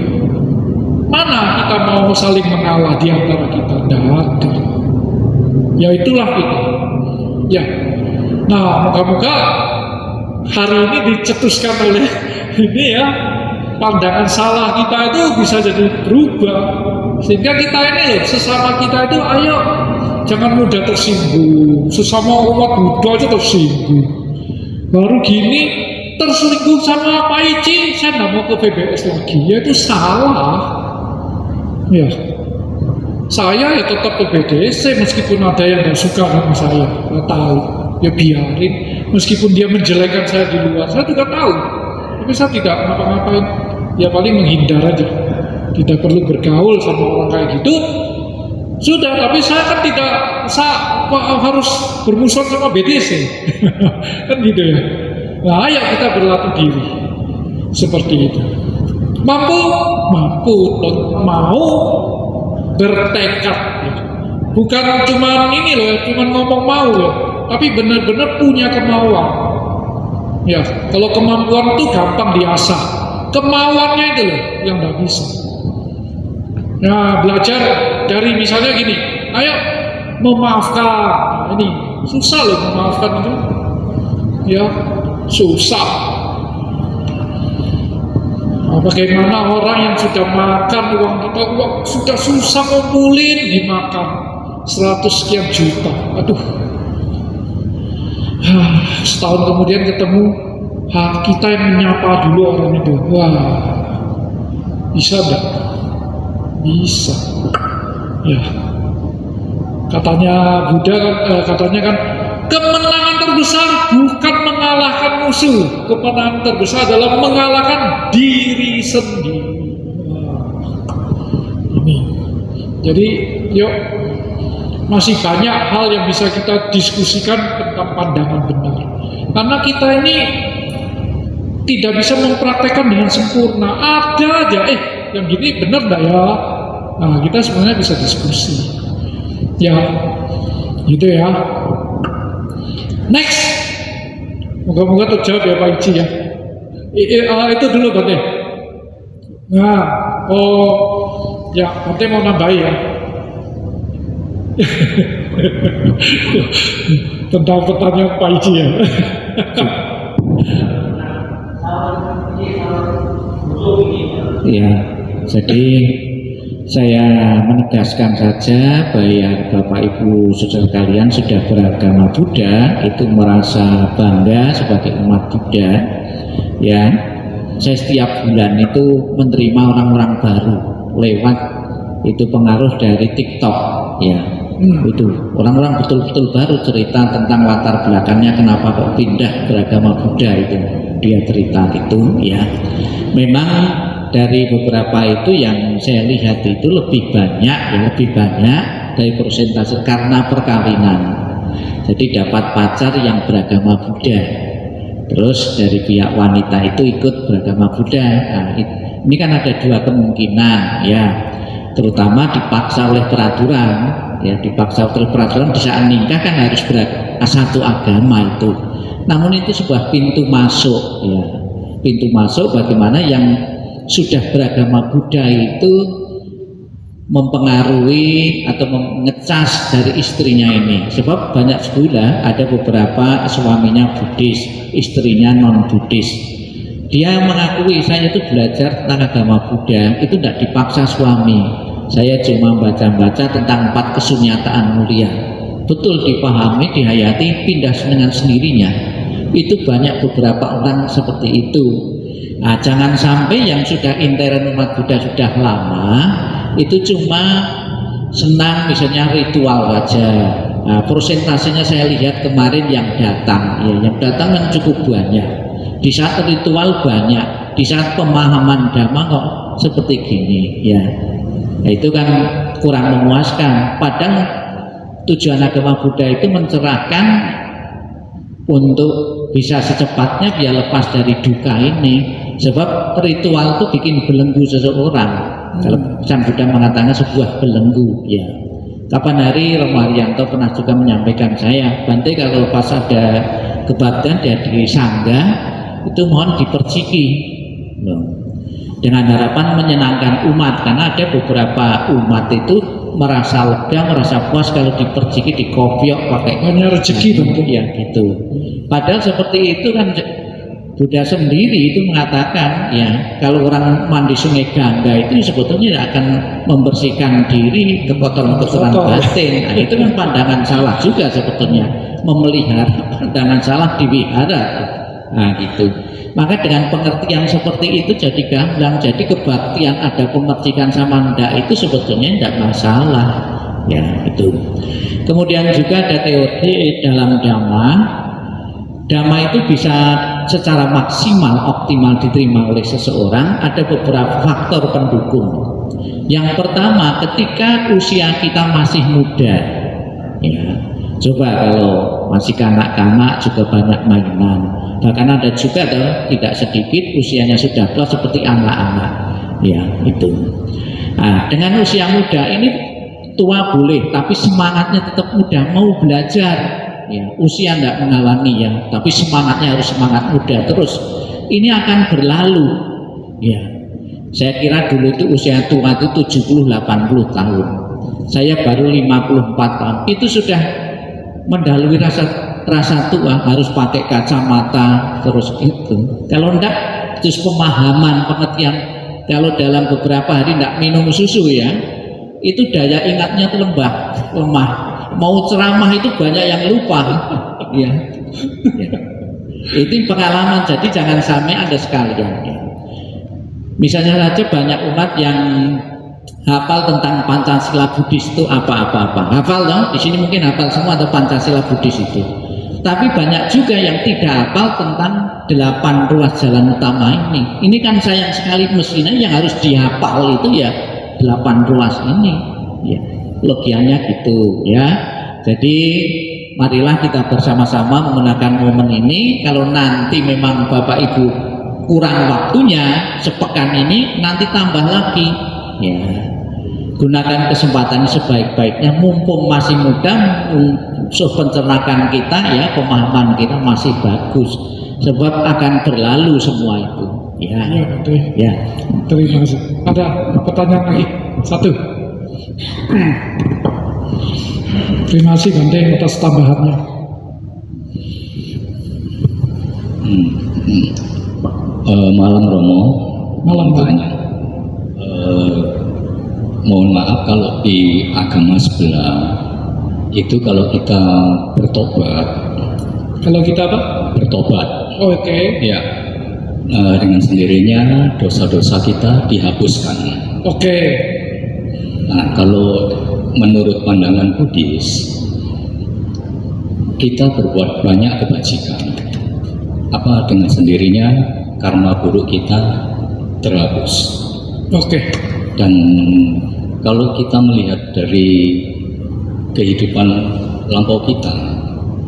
Mana kita mau saling mengalah di antara kita? Tidak ada. Ya itulah kita. Ya. Nah, moga-moga hari ini dicetuskan oleh ini ya, pandangan salah kita itu bisa jadi berubah. Sehingga kita ini loh, sesama kita itu ayo jangan mudah tersinggung. Sesama umat Buddha aja tersinggung. Baru gini tersinggung sama Pak Icin, saya nggak mau ke PBS lagi, ya itu salah. Ya, saya ya tetap ke BDC meskipun ada yang nggak suka sama saya, nggak tahu, ya biarin. Meskipun dia menjelekkan saya di luar, saya juga tahu, tapi saya tidak ngapa-ngapain, ya paling menghindar aja, tidak perlu bergaul sama orang kayak gitu. Sudah, tapi saya kan tidak harus bermusuhan sama BDC, kan gitu ya. Nah, ayo kita berlatih diri seperti itu. Mampu, mau bertekad. Bukan cuma ini loh, cuma ngomong mau ya, tapi benar-benar punya kemauan. Ya, kalau kemampuan itu gampang diasah, kemauannya itu loh yang nggak bisa. Nah, belajar dari misalnya gini, ayo memaafkan. Nah, ini susah loh memaafkan itu. Ya, susah. Nah, bagaimana orang yang sudah makan uang kita, uang sudah susah ngumpulin, dimakan 100 sekian juta. Aduh. Setahun kemudian ketemu, kita yang menyapa dulu orang itu. Wah, bisa enggak? Bisa. Ya. Katanya Buddha katanya kan kemenangan terbesar bukan mengalahkan musuh, kemenangan terbesar adalah mengalahkan diri sendiri. Ini. Jadi, yuk, masih banyak hal yang bisa kita diskusikan tentang pandangan benar. Karena kita ini tidak bisa mempraktekkan dengan sempurna. Ada aja, yang gini benar enggak ya? Nah, kita sebenarnya bisa diskusi. Ya, gitu ya. Next, moga-moga terjawab ya Pak Ici ya. Itu dulu Bante. Nah, ya Bante mau nambahin ya. Tentang pertanyaan Pak Ici ya. Ya, jadi saya menegaskan saja bahwa Bapak Ibu saudara sekalian sudah beragama Buddha itu merasa bangga sebagai umat Buddha. Ya, saya setiap bulan itu menerima orang-orang baru lewat itu pengaruh dari TikTok. Ya, itu orang-orang betul-betul baru cerita tentang latar belakangnya kenapa kok pindah beragama Buddha itu. Dia cerita itu ya. Memang dari beberapa itu yang saya lihat itu lebih banyak dari persentase karena perkawinan. Jadi dapat pacar yang beragama Buddha. Terus dari pihak wanita itu ikut beragama Buddha. Nah, ini kan ada dua kemungkinan ya. Terutama dipaksa oleh peraturan, ya dipaksa oleh peraturan di saat nikah kan harus satu agama itu. Namun itu sebuah pintu masuk ya. Pintu masuk bagaimana yang sudah beragama Buddha itu mempengaruhi atau mengecas dari istrinya ini. Sebab banyak sebulan ada beberapa suaminya Buddhis, istrinya non Buddhis. Dia mengakui saya itu belajar tentang agama Buddha itu tidak dipaksa suami. Saya cuma baca-baca tentang 4 kesunyataan mulia. Betul dipahami, dihayati, pindah dengan sendirinya. Itu banyak beberapa orang seperti itu. Nah, jangan sampai yang sudah intern umat Buddha sudah lama itu cuma senang misalnya ritual saja. Nah, persentasenya saya lihat kemarin yang datang, ya, yang datang yang cukup banyak. Di saat ritual banyak, di saat pemahaman dhamma kok seperti gini, ya. Nah, itu kan kurang memuaskan. Padahal tujuan agama Buddha itu mencerahkan untuk bisa secepatnya biar lepas dari duka ini. Sebab ritual itu bikin belenggu seseorang. Kalau Sang Buddha mengatakan sebuah belenggu, ya. Kapan hari Romo Haryanto pernah juga menyampaikan saya, Bante kalau pas ada kebaktian di sangga itu mohon diperciki, dengan harapan menyenangkan umat, karena ada beberapa umat itu merasa lega, merasa puas kalau diperciki, dikopiok pakai hanya rezeki bentuk ya gitu. Padahal seperti itu kan Buddha sendiri itu mengatakan ya kalau orang mandi sungai Gangga itu sebetulnya akan membersihkan diri kekotoran-kekotoran batin. Nah, itu kan pandangan salah juga sebetulnya, memelihara pandangan salah diwihara. Nah gitu. Maka dengan pengertian seperti itu jadi gamblang. Jadi kebaktian ada pemercikan sama ndak itu sebetulnya tidak masalah. Ya itu. Kemudian juga ada teori dalam Dhamma. Dhamma itu bisa secara maksimal, optimal diterima oleh seseorang. Ada beberapa faktor pendukung. Yang pertama, ketika usia kita masih muda, ya, coba kalau masih kanak-kanak juga banyak mainan. Bahkan ada juga tidak sedikit usianya sudah tua seperti anak-anak, ya itu. Nah, dengan usia muda ini tua boleh, tapi semangatnya tetap muda, mau belajar. Ya, usia tidak menghalangi ya, tapi semangatnya harus semangat muda terus. Ini akan berlalu, ya. Saya kira dulu itu usia tua itu 70-80 tahun. Saya baru 54 tahun. Itu sudah mendalui rasa tua, harus pakai kacamata terus itu. Kalau enggak, terus pemahaman, pengertian. Kalau dalam beberapa hari enggak minum susu ya, itu daya ingatnya itu lemah. Mau ceramah itu banyak yang lupa. Ya. Ya. Itu pengalaman. Jadi jangan sampai ada sekalian. Ya. Misalnya saja banyak umat yang hafal tentang Pancasila Buddhis itu apa-apa. Hafal dong, di sini mungkin hafal semua atau Pancasila Buddhis itu. Tapi banyak juga yang tidak hafal tentang 8 ruas jalan utama ini. Ini kan sayang sekali, mestinya yang harus dihafal itu ya 8 ruas ini. Ya, logianya gitu ya. Jadi marilah kita bersama-sama menggunakan momen ini. Kalau nanti memang Bapak Ibu kurang waktunya sepekan ini, nanti tambah lagi ya. Gunakan kesempatan sebaik-baiknya mumpung masih muda, pencernaan kita ya, pemahaman kita masih bagus, sebab akan berlalu semua itu ya. Ya. Terima kasih. Ada pertanyaan lagi? Satu. Terima kasih Bante atas tambahannya. Malam Romo. Malam banyak. Mohon maaf kalau di agama sebelah itu kalau kita bertobat. Kalau kita apa? Bertobat. Oke. Ya. Dengan sendirinya dosa-dosa kita dihapuskan. Oke. Nah, kalau menurut pandangan Buddhis, kita berbuat banyak kebajikan. Apa dengan sendirinya karma buruk kita terhapus. Oke. Dan kalau kita melihat dari kehidupan lampau kita,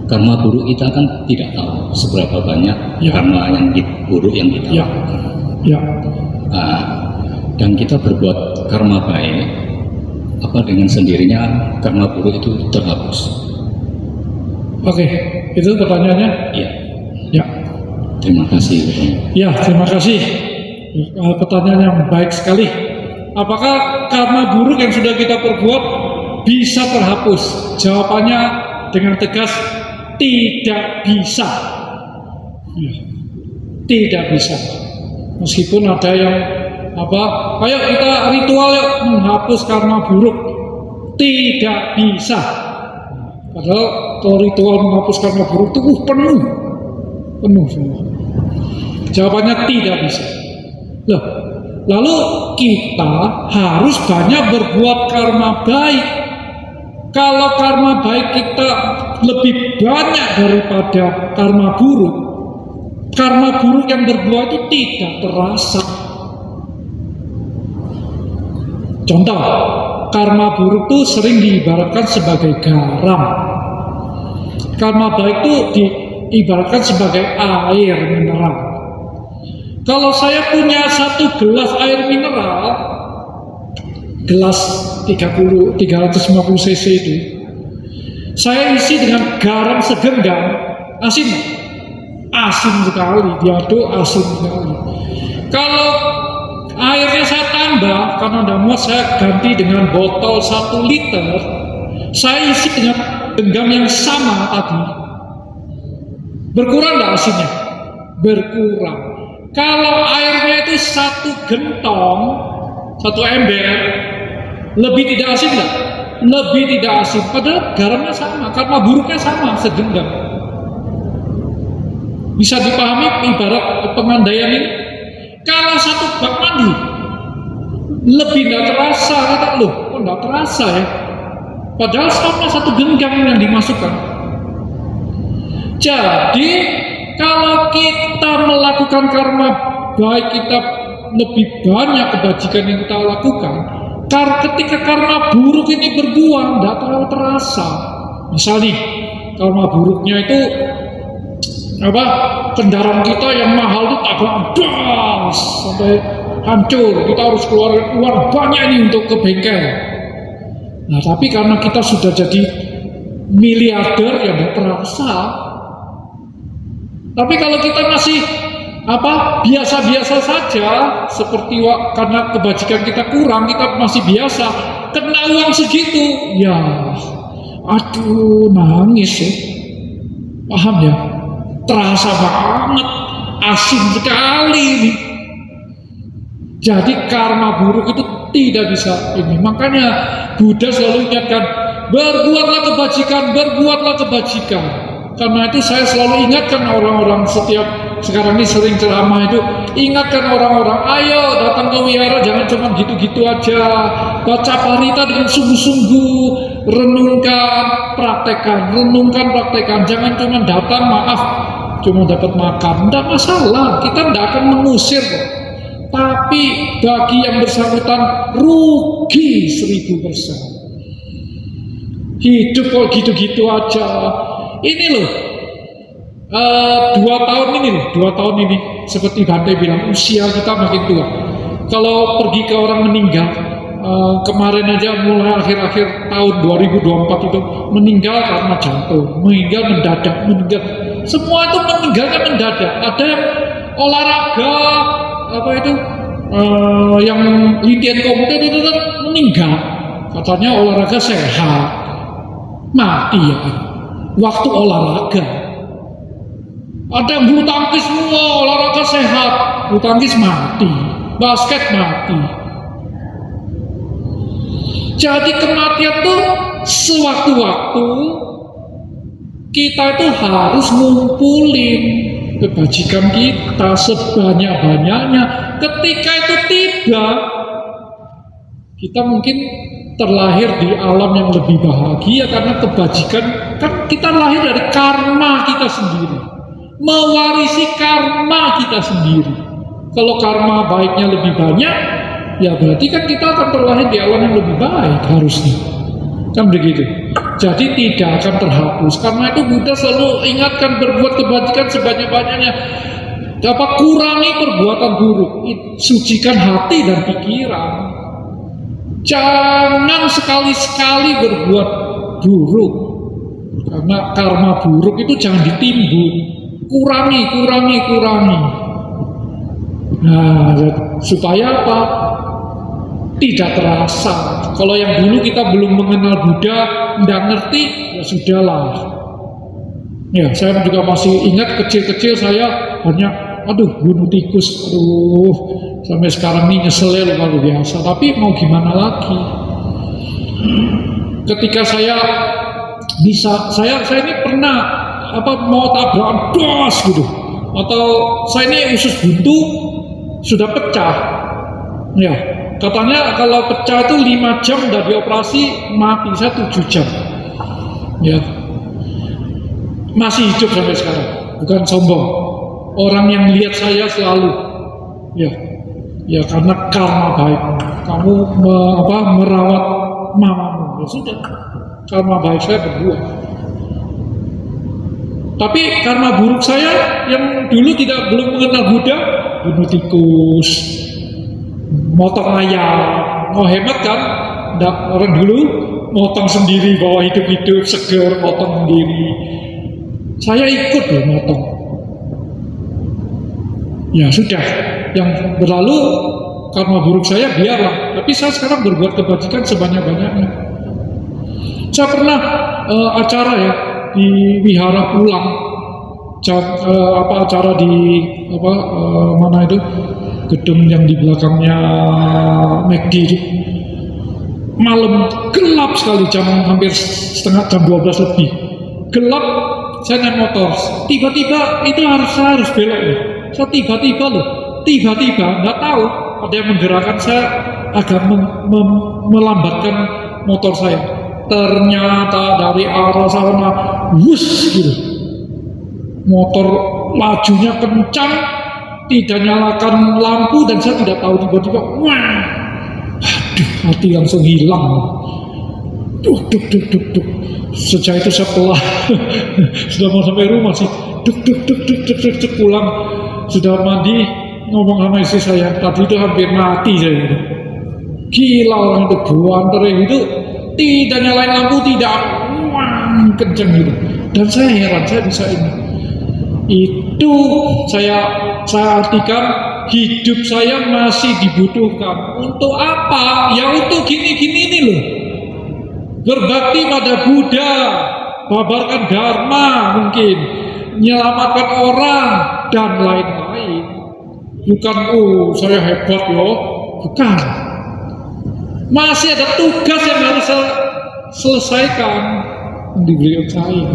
karma buruk kita kan tidak tahu seberapa banyak karma yang buruk yang kita lakukan. Ya. Nah, dan kita berbuat karma baik, apa dengan sendirinya karma buruk itu terhapus. Oke, itu pertanyaannya. Iya. Ya. Terima kasih. Ya, terima kasih. Pertanyaan yang baik sekali. Apakah karma buruk yang sudah kita perbuat bisa terhapus? Jawabannya dengan tegas tidak bisa. Ya, tidak bisa. Meskipun ada yang ayo kita ritual yuk menghapus karma buruk. Tidak bisa. Padahal kalau ritual menghapus karma buruk itu penuh semua. Jawabannya tidak bisa. Loh, lalu kita harus banyak berbuat karma baik. Kalau karma baik kita lebih banyak daripada karma buruk yang berbuah itu tidak terasa. Contoh, karma buruk itu sering diibaratkan sebagai garam. Karma baik itu diibaratkan sebagai air mineral. Kalau saya punya 1 gelas air mineral, gelas 350 cc itu, saya isi dengan garam segenggam, asin sekali, diaduk asin sekali. Kalau airnya saya tambah, karena tidak muat, saya ganti dengan botol 1 liter, saya isi dengan genggam yang sama tadi. Berkurang nggak asinnya? Berkurang. Kalau airnya itu 1 gentong, 1 ember, lebih tidak asin nggak? Lebih tidak asin. Padahal garamnya sama, karena buruknya sama, segenggam. Bisa dipahami ibarat pengandaian ini. Kalau satu bak mandi lebih tidak terasa, kata loh, kok tidak terasa ya? Padahal sama satu genggam yang dimasukkan. Jadi kalau kita melakukan karma baik, kita lebih banyak kebajikan yang kita lakukan. Ketika karma buruk ini berbuah, tidak terlalu terasa. Misalnya karma buruknya itu kendaraan kita yang mahal itu tabrak das sampai hancur, kita harus keluar uang banyak ini untuk ke bengkel. Nah tapi karena kita sudah jadi miliarder ya tidak terasa. Tapi kalau kita masih biasa-biasa saja, seperti karena kebajikan kita kurang, kita masih biasa, kena uang segitu, ya aduh nangis ya. Paham ya? Terasa banget, asin sekali ini. Jadi karma buruk itu tidak bisa ini. Makanya Buddha selalu ingatkan, berbuatlah kebajikan, berbuatlah kebajikan. Karena itu saya selalu ingatkan orang-orang setiap sekarang ini sering ceramah itu, ingatkan orang-orang, ayo datang ke wihara, jangan cuma gitu-gitu aja, baca parita dengan sungguh-sungguh, renungkan, praktekkan, jangan cuma datang, maaf, cuma dapat makan, tidak masalah, kita tidak akan mengusir, tapi bagi yang bersangkutan rugi 1000%. Hidup kok gitu-gitu aja. Ini loh, 2 tahun ini seperti Bante bilang, usia kita makin tua. Kalau pergi ke orang meninggal, kemarin aja mulai akhir-akhir tahun 2024 itu meninggal karena jatuh, meninggal mendadak, semua itu meninggalnya mendadak. Ada yang olahraga yang latihan komputer itu meninggal, katanya olahraga sehat, mati ya kan, waktu olahraga. Ada yang bulu tangkis semua olahraga sehat, bulu tangkis mati, basket mati. Jadi kematian tuh sewaktu-waktu kita itu harus ngumpulin kebajikan kita sebanyak-banyaknya. Ketika itu tiba, kita mungkin terlahir di alam yang lebih bahagia karena kebajikan, kan kita lahir dari karma kita sendiri, mewarisi karma kita sendiri. Kalau karma baiknya lebih banyak, ya berarti kan kita akan terlahir di alam yang lebih baik harusnya, kan begitu. Jadi tidak akan terhapus. Karena itu Buddha selalu ingatkan, berbuat kebajikan sebanyak-banyaknya. Kurangi perbuatan buruk, sucikan hati dan pikiran. Jangan sekali-sekali berbuat buruk, karena karma buruk itu jangan ditimbun. Kurangi. Nah, supaya apa? Tidak terasa. Kalau yang dulu kita belum mengenal Buddha, tidak ngerti, ya sudahlah. Ya, saya juga masih ingat kecil-kecil saya banyak, bunuh tikus, sampai sekarang ini nyeselnya luar biasa. Tapi mau gimana lagi? Ketika saya bisa, saya ini pernah mau tabrakan dos gitu, atau saya ini usus buntu sudah pecah, ya. Katanya kalau pecah itu 5 jam udah dioperasi, mati. Saya 7 jam. Ya. Masih hidup sampai sekarang. Bukan sombong. Orang yang lihat saya selalu, ya karena karma baik. Kamu merawat mamamu, ya sudah. Karma baik saya berbuah. Tapi karma buruk saya yang dulu belum mengenal Buddha, bunuh tikus, motong ayam, mau hemat kan? Orang dulu motong sendiri, bawa hidup-hidup, seger, motong sendiri. Saya ikut loh motong. Ya sudah, yang berlalu karma buruk saya biarlah. Tapi saya sekarang berbuat kebajikan sebanyak-banyaknya. Saya pernah acara ya di Wihara Pulang, acara di mana itu? Gedung yang di belakangnya McD itu. Malam gelap sekali, hampir setengah jam 12 lebih. Gelap, saya naik motor, tiba-tiba itu harus belok ya. Saya tiba-tiba nggak tahu ada yang menggerakkan saya agak melambatkan motor saya. Ternyata dari arah sana, wus gitu, motor lajunya kencang, tidak nyalakan lampu dan saya tidak tahu tiba-tiba, wah, aduh, hati langsung hilang. Duk. Sejak itu saya pelan, sudah mau sampai rumah sih, duk pulang, sudah mandi, ngomong sama istri saya, tadi itu hampir mati saya. Gila orang itu buanter itu, tidak nyalain lampu, tidak, wah, kenceng gitu. Dan saya heran, saya bisa ini. Itu saya artikan hidup saya masih dibutuhkan. Untuk apa? Ya untuk gini-gini ini loh. Berbakti pada Buddha, babarkan dharma mungkin, menyelamatkan orang dan lain-lain. Bukan saya hebat loh, bukan. Masih ada tugas yang harus saya selesaikan diberikan saya.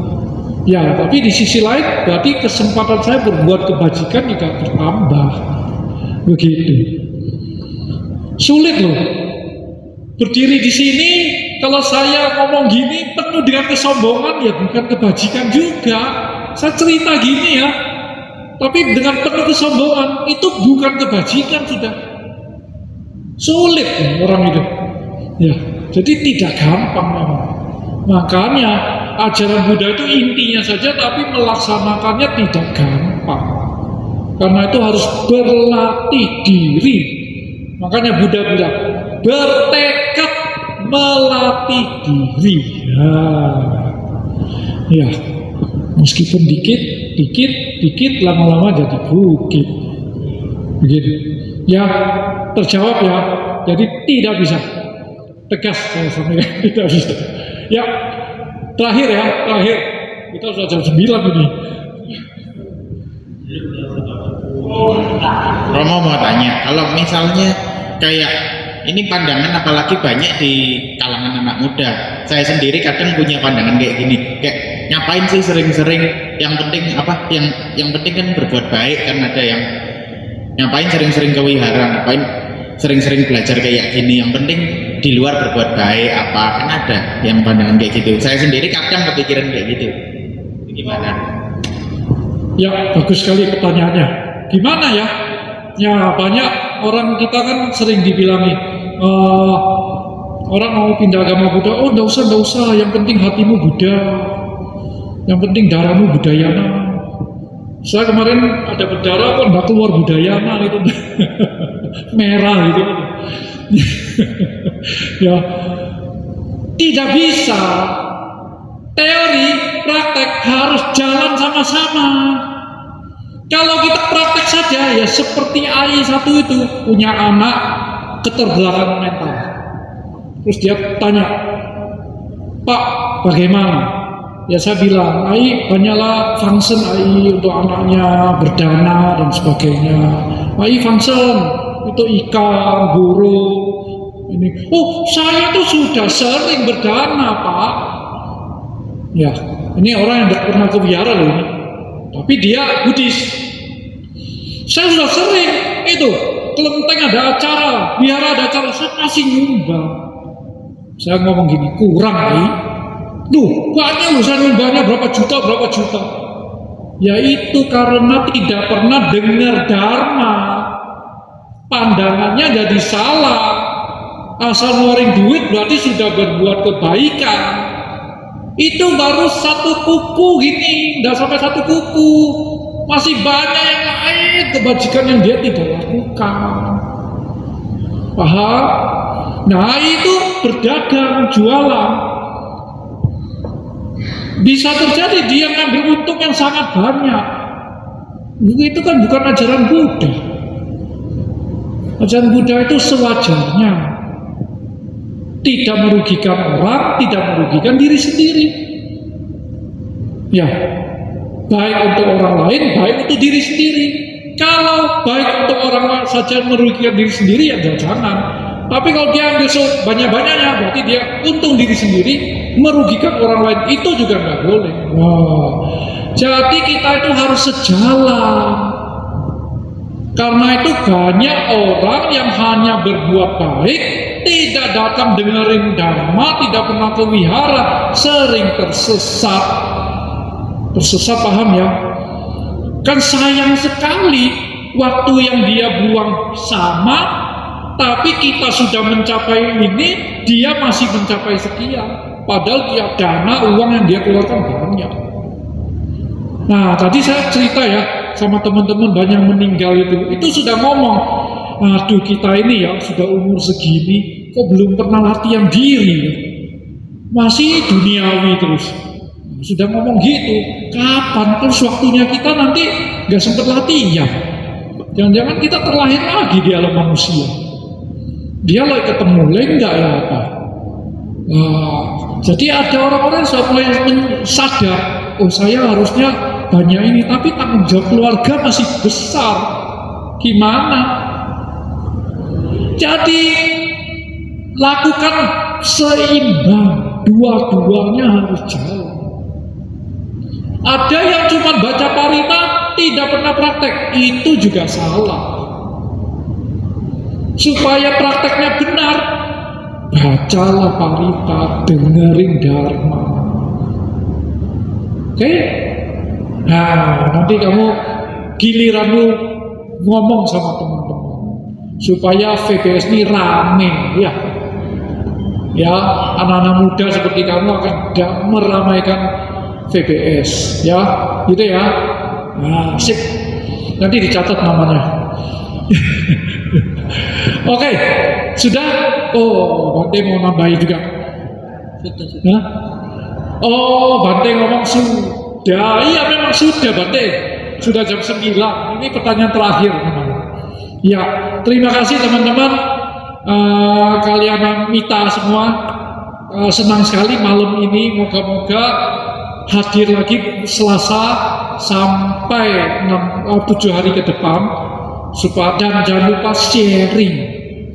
Ya, tapi di sisi lain berarti kesempatan saya berbuat kebajikan tidak bertambah. Begitu. Sulit loh. Berdiri di sini, kalau saya ngomong gini penuh dengan kesombongan, ya bukan kebajikan juga. Saya cerita gini ya, tapi dengan penuh kesombongan, itu bukan kebajikan sudah. Sulit orang itu. Ya, jadi tidak gampang memang. Makanya ajaran Buddha itu intinya saja, tapi melaksanakannya tidak gampang. Karena itu harus berlatih diri. Makanya Buddha bilang, bertekad melatih diri. Ya, meskipun dikit, lama-lama jadi bukit. Begitu. Ya, terjawab ya. Jadi tidak bisa. Tegas saya sampaikan, tidak bisa. Ya, terakhir. Kita sudah jam 9 ini. Romo mau tanya, kalau misalnya kayak ini pandangan apalagi banyak di kalangan anak muda. Saya sendiri kadang punya pandangan kayak gini, kayak ngapain sih sering-sering, yang penting apa? Yang penting kan berbuat baik, kan ada yang ngapain sering-sering ke wihara, ngapain sering-sering belajar kayak gini, yang penting di luar berbuat baik apa, kan ada yang pandangan kayak gitu. Saya sendiri kadang kepikiran kayak gitu. Gimana? Ya, bagus sekali pertanyaannya. Gimana ya? Ya, banyak orang kita kan sering dibilangi, orang mau pindah agama Buddha, oh enggak usah, yang penting hatimu Buddha, yang penting darahmu Budayana. Saya kemarin ada berdarah kok enggak keluar Budayana itu, merah gitu. Ya, tidak bisa. Teori, praktek harus jalan sama-sama. Kalau kita praktek saja, ya seperti AI satu itu punya anak keterbelakangan mental. Terus dia tanya, Pak, bagaimana? Ya saya bilang, AI banyaklah function AI untuk anaknya berdana dan sebagainya. AI function itu ikan, burung, ini. Oh, saya tuh sudah sering berdana, Pak. Ya, ini orang yang tidak pernah ke wihara loh ini. Tapi dia Buddhis. Saya sudah sering itu, kelenteng ada acara, wihara ada acara, saya masih nyumbang. Saya ngomong gini, kurang nih. Duh, banyak loh saya nyumbangnya berapa juta. Ya itu karena tidak pernah dengar dharma. Pandangannya jadi salah. Asal ngeluarin duit berarti sudah berbuat kebaikan. Itu baru satu kuku gini, nggak sampai satu kuku. Masih banyak yang lain kebajikan yang dia tidak lakukan. Paham? Nah itu berdagang, jualan. Bisa terjadi dia ngambil untung yang sangat banyak. Itu kan bukan ajaran Buddha. Ajaran Buddha itu sewajarnya. Tidak merugikan orang, tidak merugikan diri sendiri. Ya, baik untuk orang lain, baik untuk diri sendiri. Kalau baik untuk orang lain saja merugikan diri sendiri, ya jangan. Tapi kalau dia ambil banyak-banyaknya, berarti dia untung diri sendiri, merugikan orang lain, itu juga nggak boleh. Wah, jadi kita itu harus sejalan. Karena itu banyak orang yang hanya berbuat baik, tidak datang dengerin dhamma, tidak pernah ke wihara, sering tersesat. Tersesat, paham ya? Kan sayang sekali waktu yang dia buang sama, tapi kita sudah mencapai ini, dia masih mencapai sekian. Padahal dia dana, uang yang dia keluarkan banyak. Nah, tadi saya cerita ya, sama teman-teman banyak yang meninggal itu sudah ngomong, aduh kita ini ya sudah umur segini, kok belum pernah latihan diri, masih duniawi terus. Sudah ngomong gitu, kapan terus waktunya kita nanti nggak sempat latihan? Jangan-jangan kita terlahir lagi di alam manusia. Dia lagi ketemu enggak ya apa? Nah, jadi ada orang-orang yang mulai sadar, oh saya harusnya banyak ini, tapi tanggung jawab keluarga masih besar. Gimana? Jadi lakukan seimbang, dua-duanya harus jalan. Ada yang cuma baca parita, tidak pernah praktek, itu juga salah. Supaya prakteknya benar, bacalah parita, dengerin dharma. Oke? Nah, nanti kamu giliranmu ngomong sama teman-teman supaya VBS ini rame, ya. Ya, anak-anak muda seperti kamu akan meramaikan VBS, ya, gitu ya. Nah, sip. Nanti dicatat namanya. Oke, sudah. Oh, Bante mau nambahin juga. Sudah. Oh, Bante ngomong sudah. Iya, memang sudah, Bante. Sudah jam 9. Ini pertanyaan terakhir, memang. Ya, terima kasih teman-teman. Kalian yang mita semua. Senang sekali malam ini. Moga-moga hadir lagi Selasa sampai 7 hari ke depan, dan jangan lupa sharing,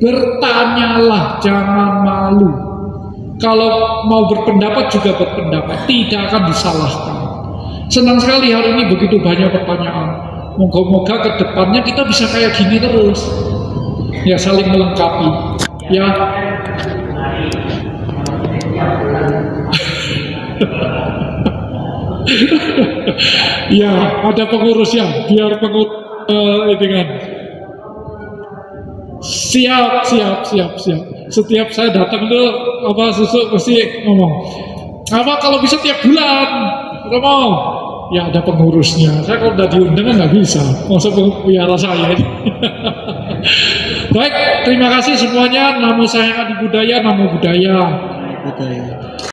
bertanyalah, jangan malu. Kalau mau berpendapat juga berpendapat, tidak akan disalahkan. Senang sekali hari ini begitu banyak pertanyaan. Moga-moga ke depannya kita bisa kayak gini terus, ya, saling melengkapi, ya. Ya, ada pengurusnya, biar pengurus dengan siap. Setiap saya datang tuh susu mesti ngomong, kalau bisa tiap bulan, ngomong. Ya, ada pengurusnya. Saya kalau udah diundang kan nggak bisa, masa biara saya ini. Baik, terima kasih semuanya. Namo Sayang Adi Budaya, Namo Budaya.